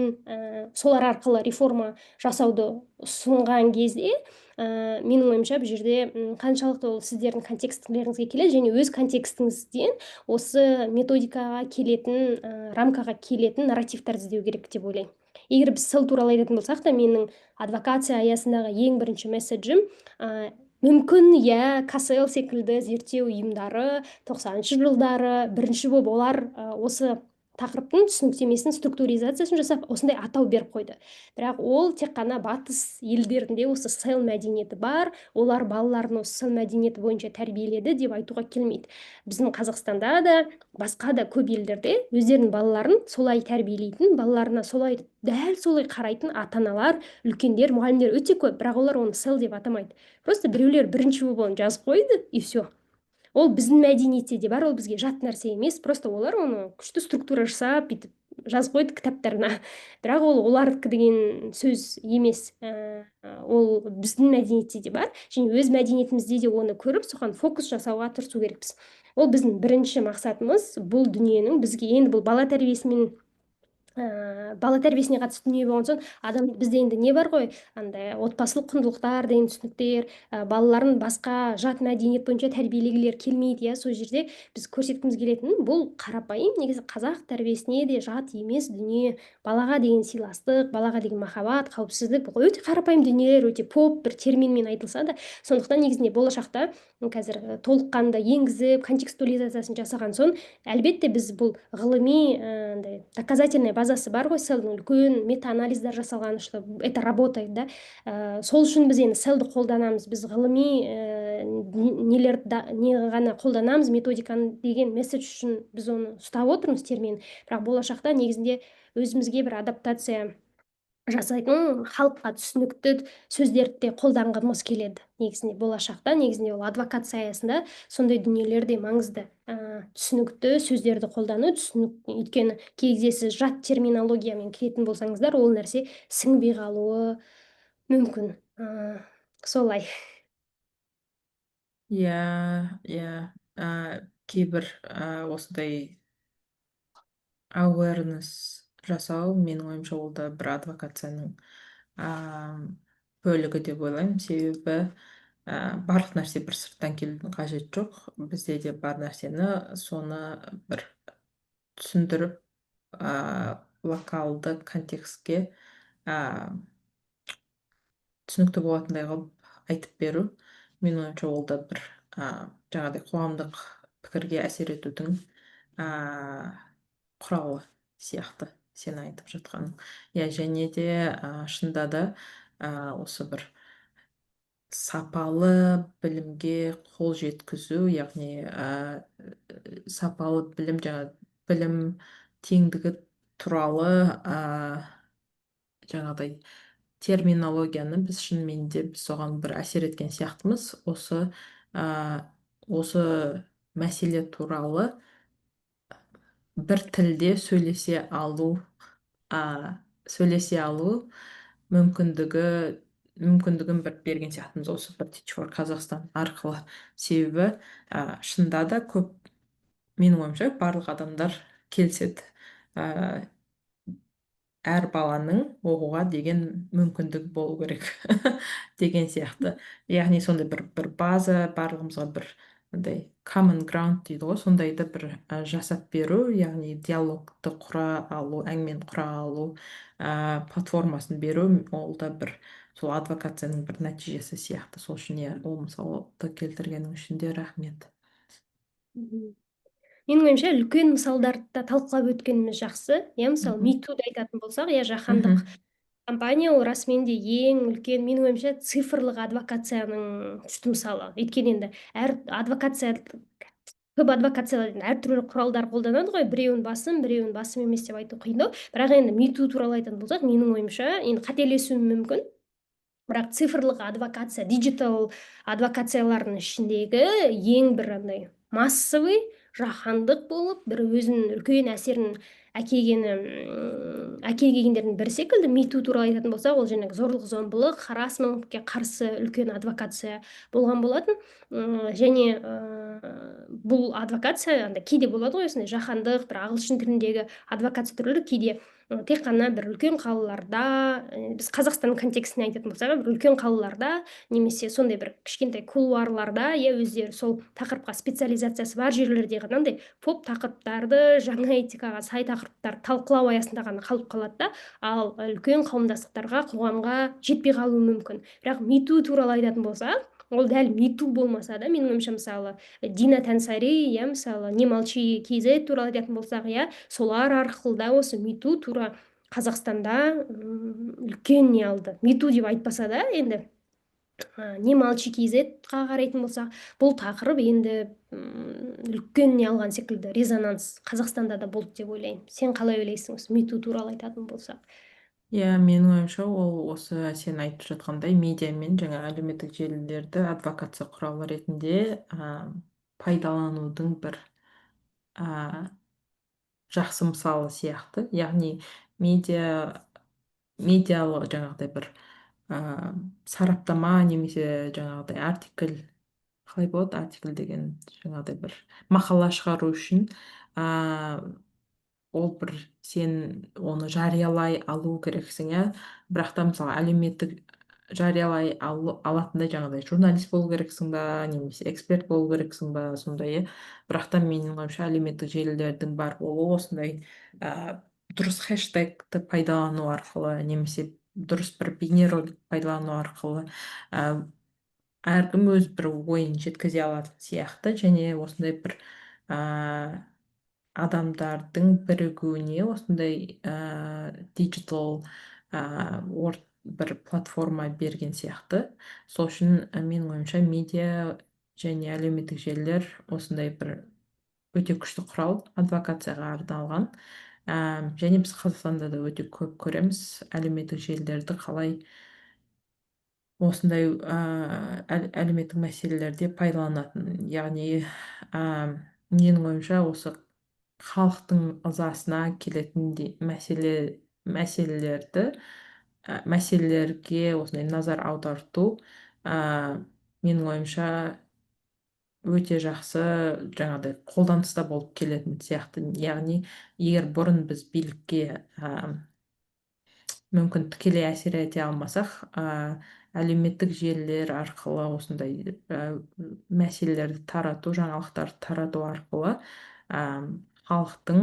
солар арқылы реформа жасауды ұсынған кезде, менің ойымша, бұл жерде қаншалықты ол сіздердің контекстілеріңізге келеді, және өз контекстіңізден осы методикаға келетін, рамкаға келетін нарративтарды іздеу керек деп ойлаймын. Егер біз сел туралы айтатын болсақ та, менің адвокация аясындағы ең бірінші месседжім, мүмкін, иә, КСЛ секілді зерттеу ұйымдары 90-шы жылдары бірінші болып олар осы тақырыптың түсініктемесін, структуризациясын жасап, осындай атау беріп қойды. Бірақ ол тек қана батыс елдерінде осы сел мәдениеті бар, олар балаларын осы сел мәдениеті бойынша тәрбиеледі деп айтуға келмейді. Біздің Қазақстанда да, басқа да көп елдерде өздерінің балаларын солай тәрбиелейтін, балаларына дәл солай қарайтын ата-аналар, үлкендер, мұғалімдер өте көп, бірақ олар оны сел деп атамайды. Просто біреулер бірінші болып оны жазып қойды, и все. Ол біздің мәдениетте де бар, ол бізге жат нәрсе емес, просто олар оны күшті структура жасап, бүйтіп жазып қойды кітаптарына. Бірақ ол олардікі деген сөз емес. Ол біздің мәдениетте де бар, және өз мәдениетімізде де оны көріп, соған фокус жасауға тырысу керекпіз. Ол біздің бірінші мақсатымыз. Бұл дүниенің бізге енді бұл бала тәрбиесіне қатысты дүние болған соң, бізде енді не бар ғой, андай отбасылық құндылықтар деген түсініктер, балаларын басқа жат мәдениет бойынша тәрбиелегілер келмейді. Сол жерде біз көрсеткіміз келетін, бұл қарапайым негізі қазақ тәрбиесіне де жат емес дүние. Балаға деген сыйластық, балаға деген махаббат, қауіпсіздік, бұл өте қарапайым дүниелер, өте поп бір терминмен айтылса да, сондықтан негізінде болашақта қазір толыққанды енгізіп, контекстуализациясын жасаған соң, әлбетте біз бұл ғылыми доказательный базасы бар ғой, селдің үлкен мета-анализдар жасалған, что это работает, да. Сол үшін біз енді селді қолданамыз. Біз ғылыми не ғана қолданамыз методиканы деген месседж үшін біз оны ұстап отырмыз термин. Бірақ болашақта негізінде өзімізге бір адаптация жасайтын халыққа түсінікті сөздерді де қолданғымыз келеді. Негізінде болашақта негізінде ол адвокация аясында сондай дүниелер де маңызды. Түсінікті сөздерді қолдану, өйткені кейде сіз жат терминологиямен кіретін болсаңыздар, ол нәрсе сіңбей қалуы мүмкін. Солай. Иә, кейбір осындай awareness жасау, менің ойымша, ол да бір адвокацияның бөлігі деп ойлаймын. Себебі барлық нәрсе бір сырттан келудің қажеті жоқ. Бізде де бар нәрсені соны бір түсіндіріп, локалды контекстке түсінікті болатындай қылып айтып беру, менің ойымша, ол да бір жаңағыдай қоғамдық пікірге әсер етудің құралы сияқты, сен айтып жатқаның. Иә, және де шынында да осы бір сапалы білімге қол жеткізу, яғни сапалы білім, білім теңдігі туралы жаңағыдай терминологияны біз шынымен де біз соған бір әсер еткен сияқтымыз. Осы мәселе туралы бір тілде сөйлесе алу мүмкіндігін бір берген сияқтымыз осы бір Teach for Kazakhstan арқылы. Себебі шынында да көп, менің ойымша, барлық адамдар келіседі. Әр баланың оқуға деген мүмкіндік болу керек деген сияқты. Яғни сондай бір база, барлығымызға бір андай common ground дейді ғой, сондайды бір жасап беру, яғни диалогты құра алу, әңгімені құра алу платформасын беру, ол да бір сол адвокацияның бір нәтижесі сияқты. Сол үшін ол мысалды келтіргенің үшін де рахмет. Менің ойымша, үлкен мысалдарды да талқылап өткеніміз жақсы. Иә, мысалы, MeToo'ды айтатын болсақ, иә, жаһандық компания, ол расымен де ең үлкен, менің ойымша, цифрлық адвокацияның күшті мысалы. Өйткені енді көп адвокациялар әртүрлі құралдар қолданады ғой, біреуін басым емес деп айту қиындау. Бірақ енді MeToo туралы айтатын болсақ, менің ойымша, енді қателесуім мүмкін, бірақ цифрлық адвокация, диджитал адвокациялардың ішіндегі ең бір андай массовый, жаһандық болып, бір өзінің үлкен әсерін әкелгендердің бірі секілді. MeToo туралы айтатын болсақ, ол жаңағы зорлық-зомбылық, харассментке қарсы үлкен адвокация болған болатын. Және бұл адвокация кейде болады ғой, осындай жаһандық, бір ағылшын тіліндегі адвокация түрлері кейде тек қана бір үлкен қалаларда, біз Қазақстан контекстіне айтатын болсақ, бір үлкен қалаларда немесе сондай бір кішкентай кулуарларда, өздері сол тақырыпқа специализациясы бар жерлерде ғана андай поп тақырыптарды, жаңа этикаға сай тақырыптарды талқылау аясында ғана қалып қалады да, ал үлкен қауымдастықтарға, қоғамға жетпей қалуы мүмкін. Бірақ MeToo туралы айтатын болсақ, ол дәл MeToo болмаса да, менің ойымша, мысалы, Дина Тәнсари, мысалы, не молчи KZ туралы айтатын болсақ, солар арқылы да осы MeToo тура Қазақстанда үлкен не алды. MeToo деп айтпаса да, енді не молчи KZ-ға қарайтын болсақ, бұл тақырып енді үлкен не алған секілді, резонанс Қазақстанда да болды деп ойлаймын. Сен қалай ойлайсың осы MeToo туралы айтатын болсақ? Иә, менің ойымша, ол осы сен айтып жатқандай медиа мен жаңа әлеуметтік желілерді адвокация құралы ретінде пайдаланудың бір жақсы мысалы сияқты. Яғни медиалық жаңағыдай бір сараптама немесе жаңағыдай артикль, қалай болады, артикль деген жаңағыдай бір мақала шығару үшін ол бір сен оны жариялай алу керексің, бірақ та мысалы әлеуметтік жариялай алатындай жаңағыдай журналист болу керексің ба, немесе эксперт болу керексің ба, сондай. Бірақ та менің ойымша әлеуметтік желілердің бар болуы осындай дұрыс хэштегті пайдалану арқылы, немесе дұрыс бір бейнеролик пайдалану арқылы әркім өз бір ойын жеткізе алатын сияқты, және осындай бір адамдардың бірігуіне осындай диджитал бір платформа берген сияқты. Сол үшін менің ойымша медиа және әлеуметтік желілер осындай бір өте күшті құрал адвокацияға арналған. Және біз Қазақстанда да өте көп көреміз әлеуметтік желілерді қалай осындай әлеуметтік мәселелерде пайдаланатын. Яғни менің ойымша осы халықтың ызасына келетін мәселелерге осындай назар аударту менің ойымша өте жақсы жаңағыдай қолданыста болып келетін сияқты. Яғни егер бұрын біз билікке мүмкін тікелей әсер ете алмасақ, әлеуметтік желілер арқылы осындай мәселелерді тарату, жаңалықтарды тарату арқылы халықтың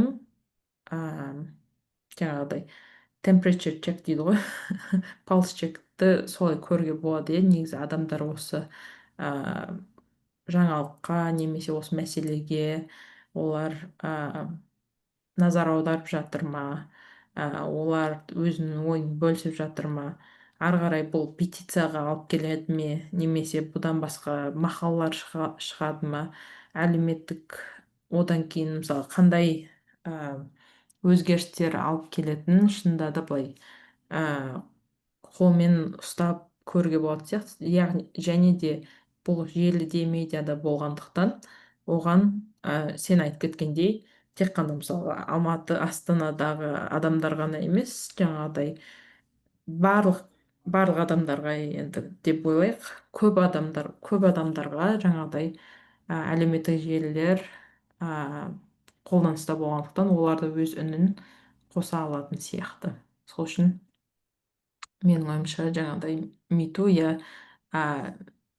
жаңағыдай temperature check дейді ғой, палс чекті солай көруге болады. Негізі адамдар осы жаңалыққа немесе осы мәселеге олар назар аударып жатыр ма, олар өзінің ойын бөлісіп жатыр ма, ары қарай бұл петицияға алып келеді ме, немесе бұдан басқа мақалалар шығады ма, әлеуметтік одан кейін мысалы қандай өзгерістер алып келетінін шынында да былай қолмен ұстап көруге болатын сияқты. Яғни және де бұл желіде медиада болғандықтан оған сен айтып кеткендей тек қана мысалы Алматы, Астанадағы адамдар ғана емес, жаңағыдай барлық адамдарға енді деп ойлайық, көп адамдарға жаңағыдай әлеуметтік желілер қолданыста болғандықтан олар да өз үнін қоса алатын сияқты. Сол үшін менің ойымша жаңағыдай миту иә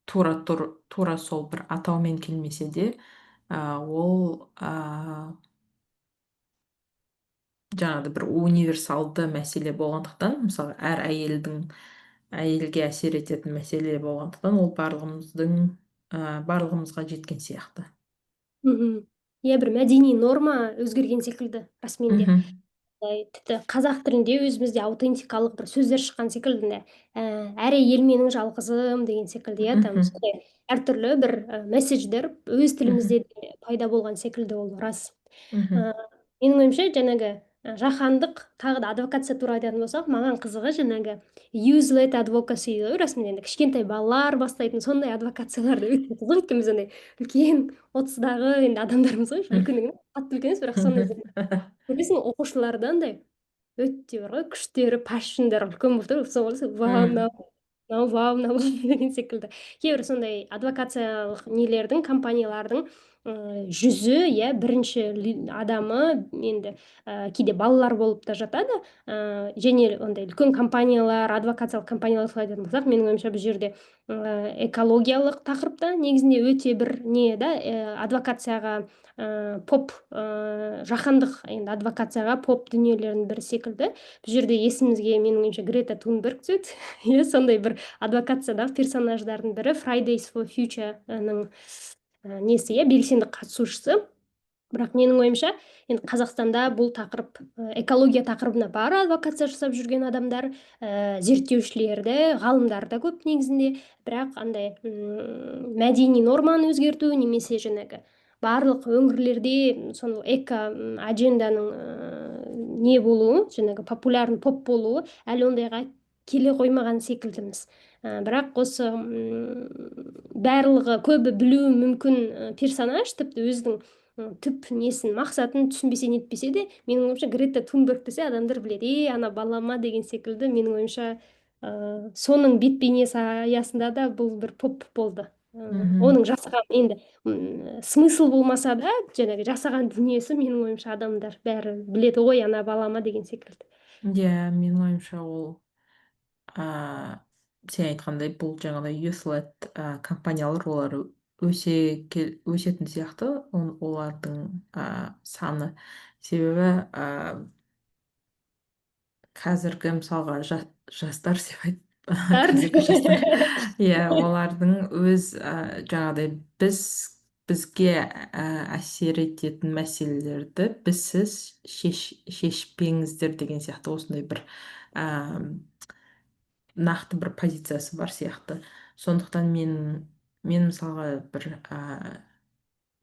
тура сол бір атаумен келмесе де ол жаңағыдай бір универсалды мәселе болғандықтан, мысалы әр әйелге әсер ететін мәселе болғандықтан ол барлығымызға жеткен сияқты. Иә, бір мәдени норма өзгерген секілді расымен де. Мхм. Тіпті қазақ тілінде өзімізде аутентикалық бір сөздер шыққан секілді да, әр әйел менің жалғызым деген секілді, иә, там Мхм. сондай әртүрлі бір месседждер өз тілімізде де пайда болған секілді, ол рас. Мхм. Менің ойымша жаңағы жаһандық тағы да адвокация туралы айтатын болсақ, маған қызығы жаңағы useless advocacy дейді ғой, расымен енді кішкентай балалар бастайтын сондай адвокацияларды өте қызық. Өйткені біз андай үлкен 30-дағы енді адамдармыз ғой, үлкен емес, қатты үлкен емес, бірақ сондай көресің, оқушыларда андай өте бар ғой, күштері, пашндары үлкен болып тұр. Сол ойлайсың, вау, мынау вау, мынау деген секілді. Кейбір сондай адвокациялық нелердің, компаниялардың жүзі, иә, бірінші адамы енді кейде балалар болып та жатады. Және ондай үлкен компаниялар, адвокациялық компаниялар солай айтатын болсақ, менің ойымша бұл жерде экологиялық тақырыпта негізінде өте бір не да, адвокацияға поп жаһандық енді адвокацияға поп дүниелердің бірі секілді. Бұл жерде есімізге менің ойымша Грета Тунберг түседі. Иә, сондай бір адвокациядағы персонаждардың бірі, Fridays for Future-ның несі, иә, белсенді қатысушысы. Бірақ менің ойымша енді Қазақстанда бұл тақырып экология тақырыбына бар адвокация жасап жүрген адамдар, зерттеушілерді, ғалымдар да көп негізінде. Бірақ андай мәдени норманы өзгерту немесе жаңағы барлық өңірлерде сондай эко-адженданың не болуы, жаңағы популярный поп болуы әлі ондайға келе қоймаған секілдіміз. Бірақ осы барлығы көбі білуі мүмкін персонаж тіпті өзінің түп несін, мақсатын түсінбесе нетпесе де, менің ойымша Грета Тунберг десе адамдар біледі, ана балама деген секілді. Менің ойымша соның бет бейнесі аясында да бұл бір поп болды. Оның жасаған енді смысл болмаса да жаңағы жасаған дүниесі, менің ойымша адамдар бәрі біледі ғой, ана балама деген секілді. Иә, менің ойымша ол сен айтқандай бұл жаңағыдай юслет компаниялар олар өсетін сияқты, олардың саны. Себебі қазіргі мысалға жастар деп қазіргі жастар иә, олардың өз жаңағыдай бізге әсер ететін мәселелерді сіз шешпеңіздер деген сияқты осындай бір нақты бір позициясы бар сияқты. Сондықтан мен мен мысалға бір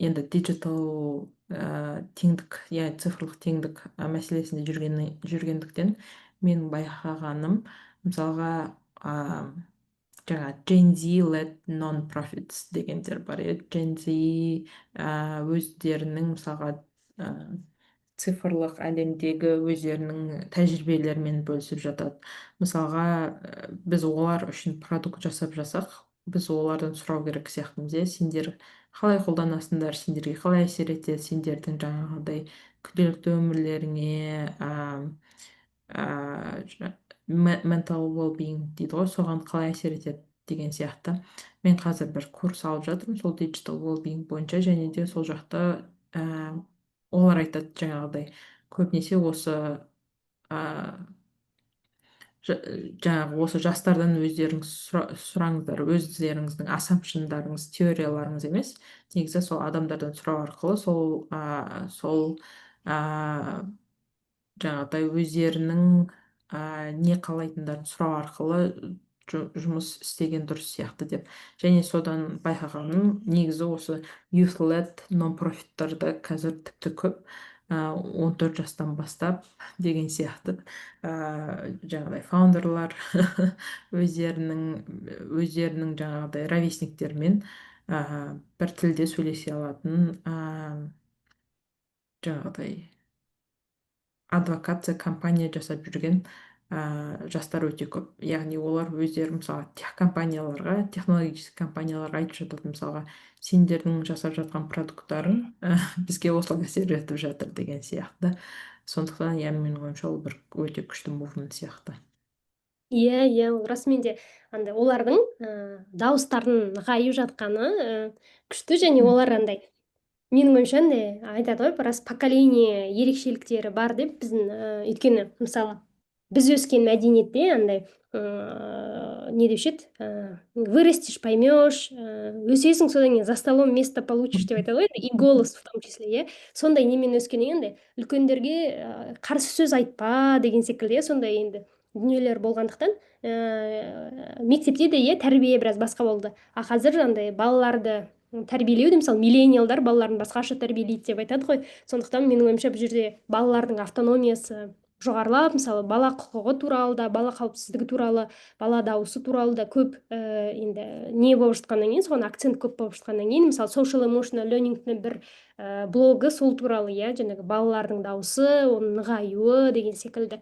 енді диджитал теңдік, яғни цифрлық теңдік мәселесінде жүргендіктен менің байқағаным, мысалға а, жаңа Gen Z led non-profits дегендер бар. Gen Z өздерінің мысалға а, цифрлық әлемдегі өздерінің тәжірибелерімен бөлісіп жатады. Мысалға, біз олар үшін продукт жасап жасақ, біз олардан сұрау керек сияқтымыз, иә, сендер қалай қолданасыңдар, сендерге қалай әсер етеді, сендердің жаңағыдай күнделікті өмірлеріңе, mental well-being дейді ғой, соған қалай әсер етеді деген сияқты. Мен қазір бір курс алып жатырмын сол digital well-being бойынша, және де сол жақта олар айтады жаңағыдай, көбінесе осы жаңағы осы жастардан өздеріңіз сұраңыздар, өздеріңіздің ассампшндарыңыз, теорияларыңыз емес, негізі сол адамдардан сұрау арқылы сол жаңағыдай өздерінің не қалайтындарын сұрау арқылы жұмыс істеген дұрыс сияқты деп. Және содан байқағаным, негізі осы youth led нон-профиттарда қазір тіпті көп, 14 жастан бастап деген сияқты жаңағыдай фаундерлар өздерінің жаңағыдай ровесниктермен бір тілде сөйлесе алатын жаңағыдай адвокация компания жасап жүрген жастар өте көп. Яғни олар өздері мысалы компанияларға, технологический компанияларға айтып жатады, мысалға сендердің жасап жатқан продукттарың бізге осылай әсер етіп жатыр деген сияқты. Сондықтан иә, менің ойымша ол бір өте күшті мувмент сияқты. Иә, иә, ол расымен де андай олардың дауыстарын нығайып жатқаны күшті, және олар андай менің ойымша андай айтады ғой, біраз поколение ерекшеліктері бар деп біздің, өйткені мысалы біз өскен мәдениетте андай не деуші еді, вырастешь, поймешь, өсесің, содан кейін за столом место получишь деп айтады ғой, и голос в том числе, иә, сондай немен өскеннен андай үлкендерге қарсы сөз айтпа деген секілді, иә, сондай енді дүниелер болғандықтан мектепте де иә тәрбие біраз басқа болды. А қазір андай балаларды тәрбиелеуде мысалы миллениалдар балаларын басқаша тәрбиелейді деп айтады ғой. Сондықтан менің ойымша бұл жерде балалардың автономиясы жоғарылап, мысалы бала құқығы туралы да, бала қауіпсіздігі туралы, бала дауысы туралы да көп енді не болып жатқаннан кейін, соған акцент көп болып жатқаннан кейін, мысалы social emotional learningтің бір блогы сол туралы, иә, жаңағы балалардың дауысы, оның нығаюы деген секілді.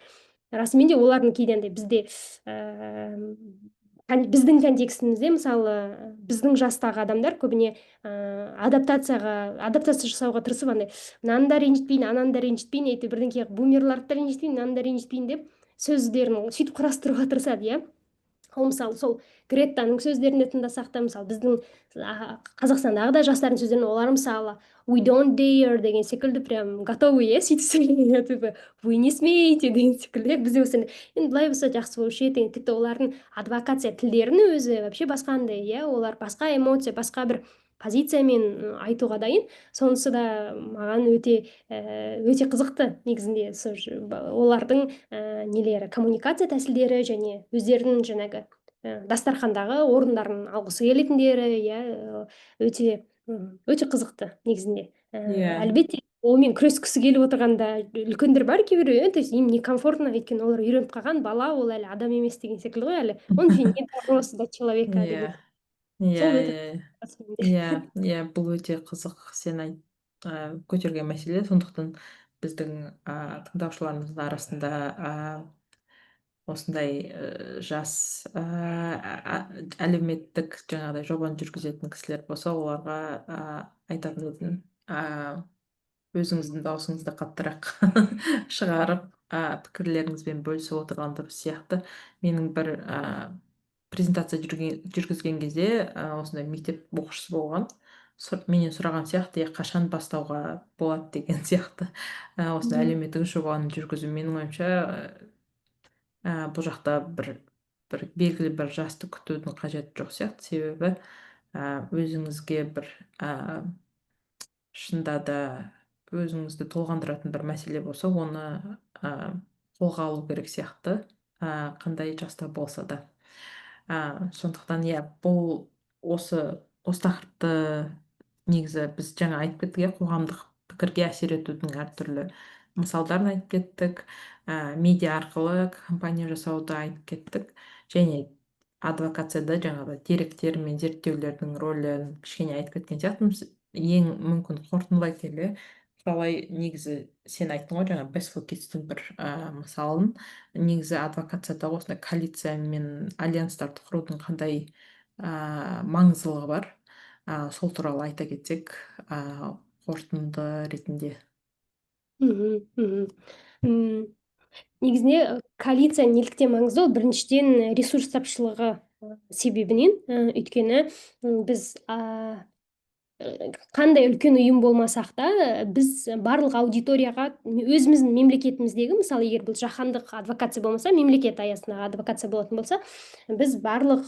Расымен де олардың кейде андай бізде біздің контекстімізде мысалы біздің жастағы адамдар көбіне адаптация жасауға тырысып андай мынаны да ренжітпейін, ананы да ренжітпейін, әйтеуір бірдеңке Бумерларды да ренжітпейін, мынаны да ренжітпейін деп сөздерін сөйтіп құрастыруға тырысады, иә. Ол мысалы сол Греттаның сөздерін де тыңдасақ та, мысалы біздің Қазақстандағы да жастардың сөздерін, олар мысалы we don't dare деген секілді прям готовы, иә, сөйтіп сөйлеуге, типа вы не смеете деген секілді, иә. Бізде осы енді былай болса жақсы болушы еді, тіпті олардың адвокация тілдерінің өзі вообще басқандай, иә, олар басқа эмоция, басқа бір позициямен айтуға дайын. Сонысы да маған өте қызықты негізінде, олардың нелері, коммуникация тәсілдері, және өздерінің жаңағы дастархандағы орындарын алғысы келетіндері, иә, өте қызықты негізінде. Иә. Әлбетте онымен күрескісі келіп отырғанда үлкендер бар, кейбіреу, то есть им некомфортно, өйткені олар үйреніп қалған, бала ол әлі адам емес деген секілді ғой, әлі он еще не дорос до человека Иә, деген. иә, Сол өте иә, расымен де. иә, иә, бұл өте қызық сен көтерген мәселе. Сондықтан біздің тыңдаушыларымыздың арасында осындай жас әлеуметтік жаңағыдай жобаны жүргізетін кісілер болса, оларға айтатын едім, өзіңіздің даусыңызды қаттырақ шығарып пікірлеріңізбен бөлісіп отырған дұрыс сияқты. Менің бір презентация жүргізген кезде осындай мектеп оқушысы болған, менен сұраған сияқты, қашан бастауға болады деген сияқты. Осындай әлеуметтік жобаны жүргізу, менің ойымша бұл жақта бір белгілі бір жасты күтудің қажеті жоқ сияқты. Себебі өзіңізге бір шынында да өзіңізді толғандыратын бір мәселе болса, оны қолға алу керек сияқты, қандай жаста болса да. Сондықтан иә, бұл осы осы тақырыпты негізі біз жаңа айтып кеттік, иә, қоғамдық пікірге әсер етудің әртүрлі мысалдарын айтып кеттік, медиа арқылы компания жасауды айтып кеттік, және адвокацияда жаңағы деректер мен зерттеулердің рөлін кішкене айтып кеткен сияқтымыз. Ең мүмкін қорытындылай келе, қалай негізі сен айттың ғой жаңа best for kids'тің бір мысалын. Негізі адвокацияда осындай коалиция мен альянстарды құрудың қандай маңыздылығы бар. Сол туралы айта кетсек, қорытынды ретінде. Мгм, мгм. М, негізінде коалиция неліктен маңызды? Ол біріншіден ресурс тапшылығы себебінен, өйткені біз қандай үлкен ұйым болмасақ та, біз барлық аудиторияға өзіміздің мемлекетіміздегі, мысалы, егер бұл жаһандық адвокация болмаса, мемлекет аясындағы адвокация болатын болса, біз барлық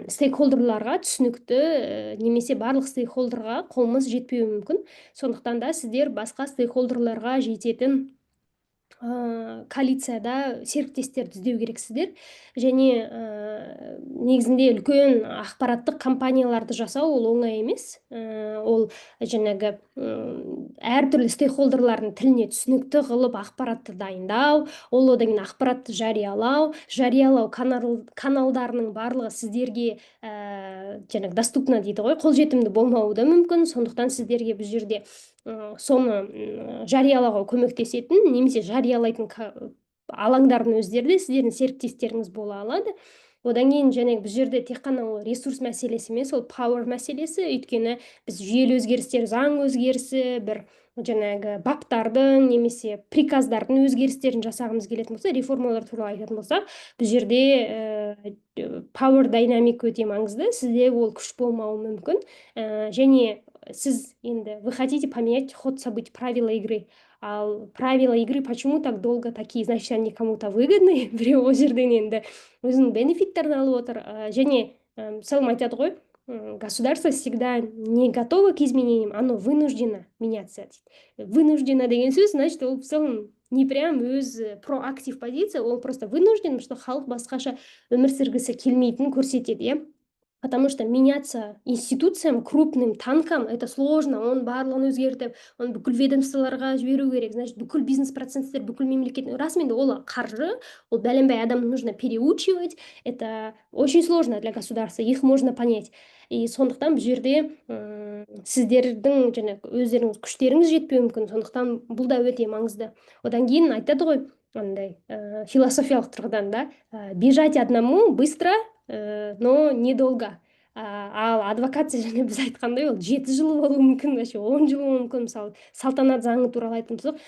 стейкхолдерларға түсінікті, немесе барлық стейкхолдерға қолымыз жетпеуі мүмкін. Сондықтан да сіздер басқа стейкхолдерларға жететін коалицияда серіктестерді іздеу керексіздер. Және негізінде үлкен ақпараттық кампанияларды жасау ол оңай емес. Ол жаңағы әртүрлі стейкхолдерлардың тіліне түсінікті қылып ақпаратты дайындау, ол одан кейін ақпаратты жариялау каналдарының барлығы сіздерге жаңағы доступно дейді ғой, қолжетімді болмауы да мүмкін. Сондықтан сіздерге бұл жерде соны жариялауға көмектесетін немесе жариялайтын алаңдардың өздері де сіздердің серіктестеріңіз бола алады. Одан кейін және бұл жерде тек қана ол ресурс мәселесі емес, ол power мәселесі. Өйткені біз жүйелі өзгерістер, заң өзгерісі, бір жаңағы баптардың немесе приказдардың өзгерістерін жасағымыз келетін болса, реформалар туралы айтатын болсақ, бұл жерде power dynamic өте маңызды. Сізде ол күш болмауы мүмкін. Және сіз енді вы хотите поменять ход событий, правила игры. Ал правила игры почему так долго такие, значит, они кому-то выгодны. Біреу ол жерден енді өзінің бенефиттерін алып отыр. Және мысалы айтады ғой, государство всегда не готово к изменениям, оно вынуждено меняться дейді. Вынуждено деген сөз, значит, ол в целом не прям өз проактив позиция, ол просто вынужден, что халық басқаша өмір сүргісі келмейтінін көрсетеді, иә. Потому что меняться институциям, крупным танкам, это сложно. Он барлығын өзгертіп, оны бүкіл ведомстволарға жіберу керек. Значит, бүкіл бизнес процесстер, бүкіл мемлекет. Расымен ол қаржы, ол бәленбай адамды нужно переучивать. Это очень сложно для государства. Их можно понять. И сондықтан бұл жерде сіздердің жаңағы өздеріңіз күштеріңіз жетпеуі мүмкін. Сондықтан бұл да өте маңызды. Одан кейін айтады ғой, андай философиялық тұрғыдан да, бежать одному быстро, но недолго. Ал адвокация және біз айтқандай ол 7 жыл болуы мүмкін, вообще 10 жыл болуы мүмкін. Мысалы, салтанат заңы туралы айтатын болсақ,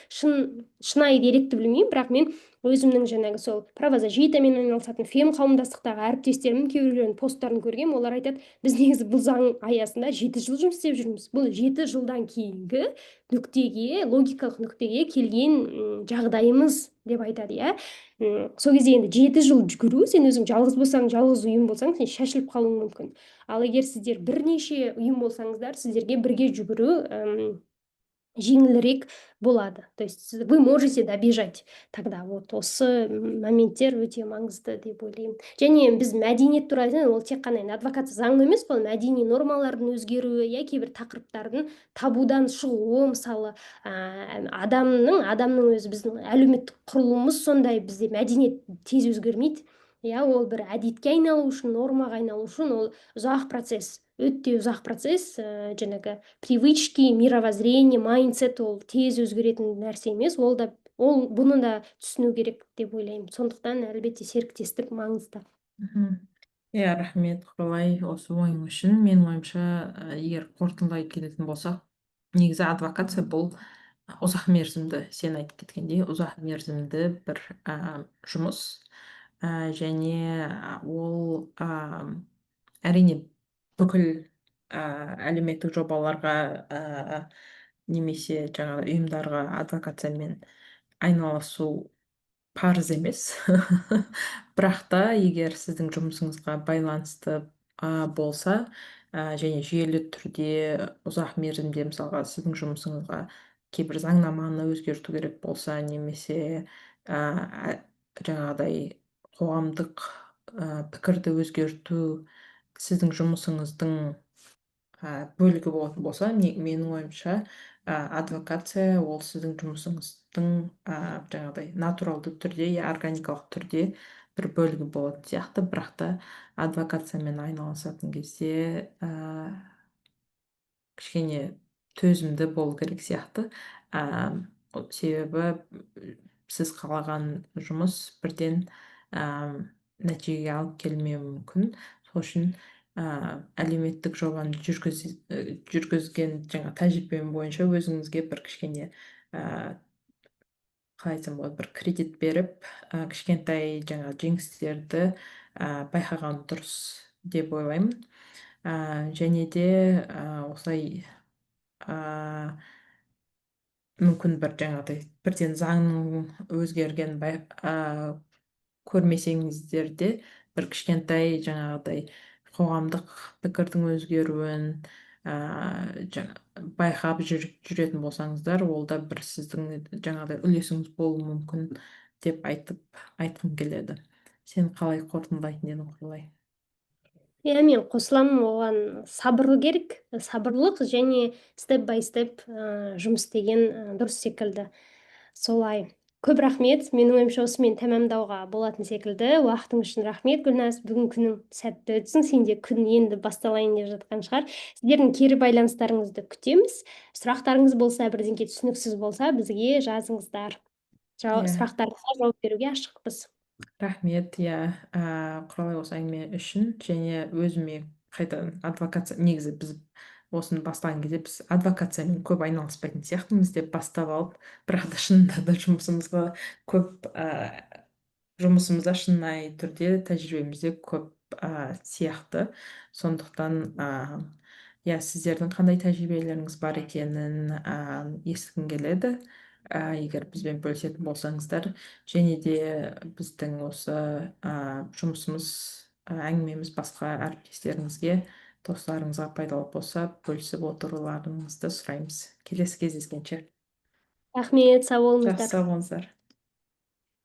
шынайы деректі білмеймін, бірақ мен өзімнің жаңағы сол правозащитамен айналысатын фем қауымдастықтағы әріптестерімнің кейбіреулерінің посттарын көргенмін. Олар айтады, біз негізі бұл заң аясында 7 жыл жұмыс істеп жүрміз. Бұл 7 жылдан кейінгі нүктеге, логикалық нүктеге келген жағдайымыз деп айтады, иә. Сол кезде енді 7 жыл жүгіру, сен өзің жалғыз болсаң, жалғыз ұйым болсаң, сен шашылып қалуың мүмкін. Ал егер сіздер бірнеше ұйым болсаңыздар, сіздерге бірге жүгіру жеңілірек болады. То есть вы можете добежать тогда. Вот осы моменттер өте маңызды деп ойлаймын. Және біз мәдениет туралы айтсақ, ол тек қана адвокация заңы емес, бұл мәдени нормалардың өзгеруі, я кейбір тақырыптардың табудан шығуы, мысалы, адамның өзі, біздің әлеуметтік құрылымымыз сондай, бізде мәдениет тез өзгермейді. Я ол бір әдетке айналу үшін, нормаға айналу үшін ол ұзақ процесс, өте ұзақ процесс. Жаңағы привычки, мировоззрение, майндсет ол тез өзгеретін нәрсе емес. Бұны да түсіну керек деп ойлаймын. Сондықтан әлбетте серіктестік маңызды. Иә, рахмет Құралай осы ойың үшін. Менің ойымша, егер қорытындылай келетін болсақ, негізі адвокация бұл ұзақ мерзімді, сен айтып кеткендей, ұзақ мерзімді бір жұмыс. Және ол әрине бүкіл әлеуметтік жобаларға немесе жаңағы ұйымдарға адвокациямен айналысу парыз емес. Бірақ та егер сіздің жұмысыңызға байланысты болса, және жүйелі түрде ұзақ мерзімде, мысалға, сіздің жұмысыңызға кейбір заңнаманы өзгерту керек болса, немесе жаңағыдай қоғамдық пікірді өзгерту сіздің жұмысыңыздың бөлігі болатын болса, менің ойымша, адвокация ол сіздің жұмысыңыздың жаңағыдай натуралды түрде, органикалық түрде бір бөлігі болатын сияқты, бірақ та адвокациямен айналысатын кезде кішкене төзімді болу керек сияқты. Себебі сіз қалаған жұмыс бірден нәтижеге алып келмеуі мүмкін. Сол үшін әлеуметтік жобаны жүргізген жаңа тәжірибем бойынша өзіңізге бір кішкене қалай айтсам болады, бір кредит беріп, кішкентай жаңа жеңістерді байқаған дұрыс деп ойлаймын. Және де осылай мүмкін бір жаңағыдай бірден заңның өзгерген көрмесеңіздер де бір кішкентай жаңағыдай қоғамдық пікірдің өзгеруін байқап жүретін болсаңыздар, ол да бір сіздің жаңағыдай үлесіңіз болуы мүмкін деп айтқым келеді. Сен қалай қорытындылайтын едің, Құралай? Иә, мен қосыламын, оған сабырлы керек, сабырлық және степ бай степ жұмыс істеген дұрыс секілді. Солай. Көп рахмет. Менің ойымша осымен тәмамдауға болатын секілді. Уақытың үшін рахмет, Гүлназ. Бүгін күнің сәтті өтсін. Сенде күн енді басталайын деп жатқан шығар. Сіздердің кері байланыстарыңызды күтеміз. Сұрақтарыңыз болса, бірдеңке түсініксіз болса, бізге жазыңыздар. Иә. Сұрақтарыңызға жауап беруге ашықпыз. Рахмет, иә, Құралай, осы әңгіме үшін. Және өзіме қайтадан адвокация, негізі біз осыны бастаған кезде біз адвокациямен көп айналыспайтын сияқтымыз деп бастап алып, бірақ та шынында да жұмысымызда шынайы түрде тәжірибемізде көп сияқты. Сондықтан иә, сіздердің қандай тәжірибелеріңіз бар екенін естігім келеді. Егер бізбен бөлісетін болсаңыздар, және де біздің осы жұмысымыз, әңгімеміз басқа әріптестеріңізге, достарыңызға пайдалы болса, бөлісіп отыруларыңызды сұраймыз. Келесі кездескенше. Рахмет, сау Жақсы, болыңыздар. сау болыңыздар.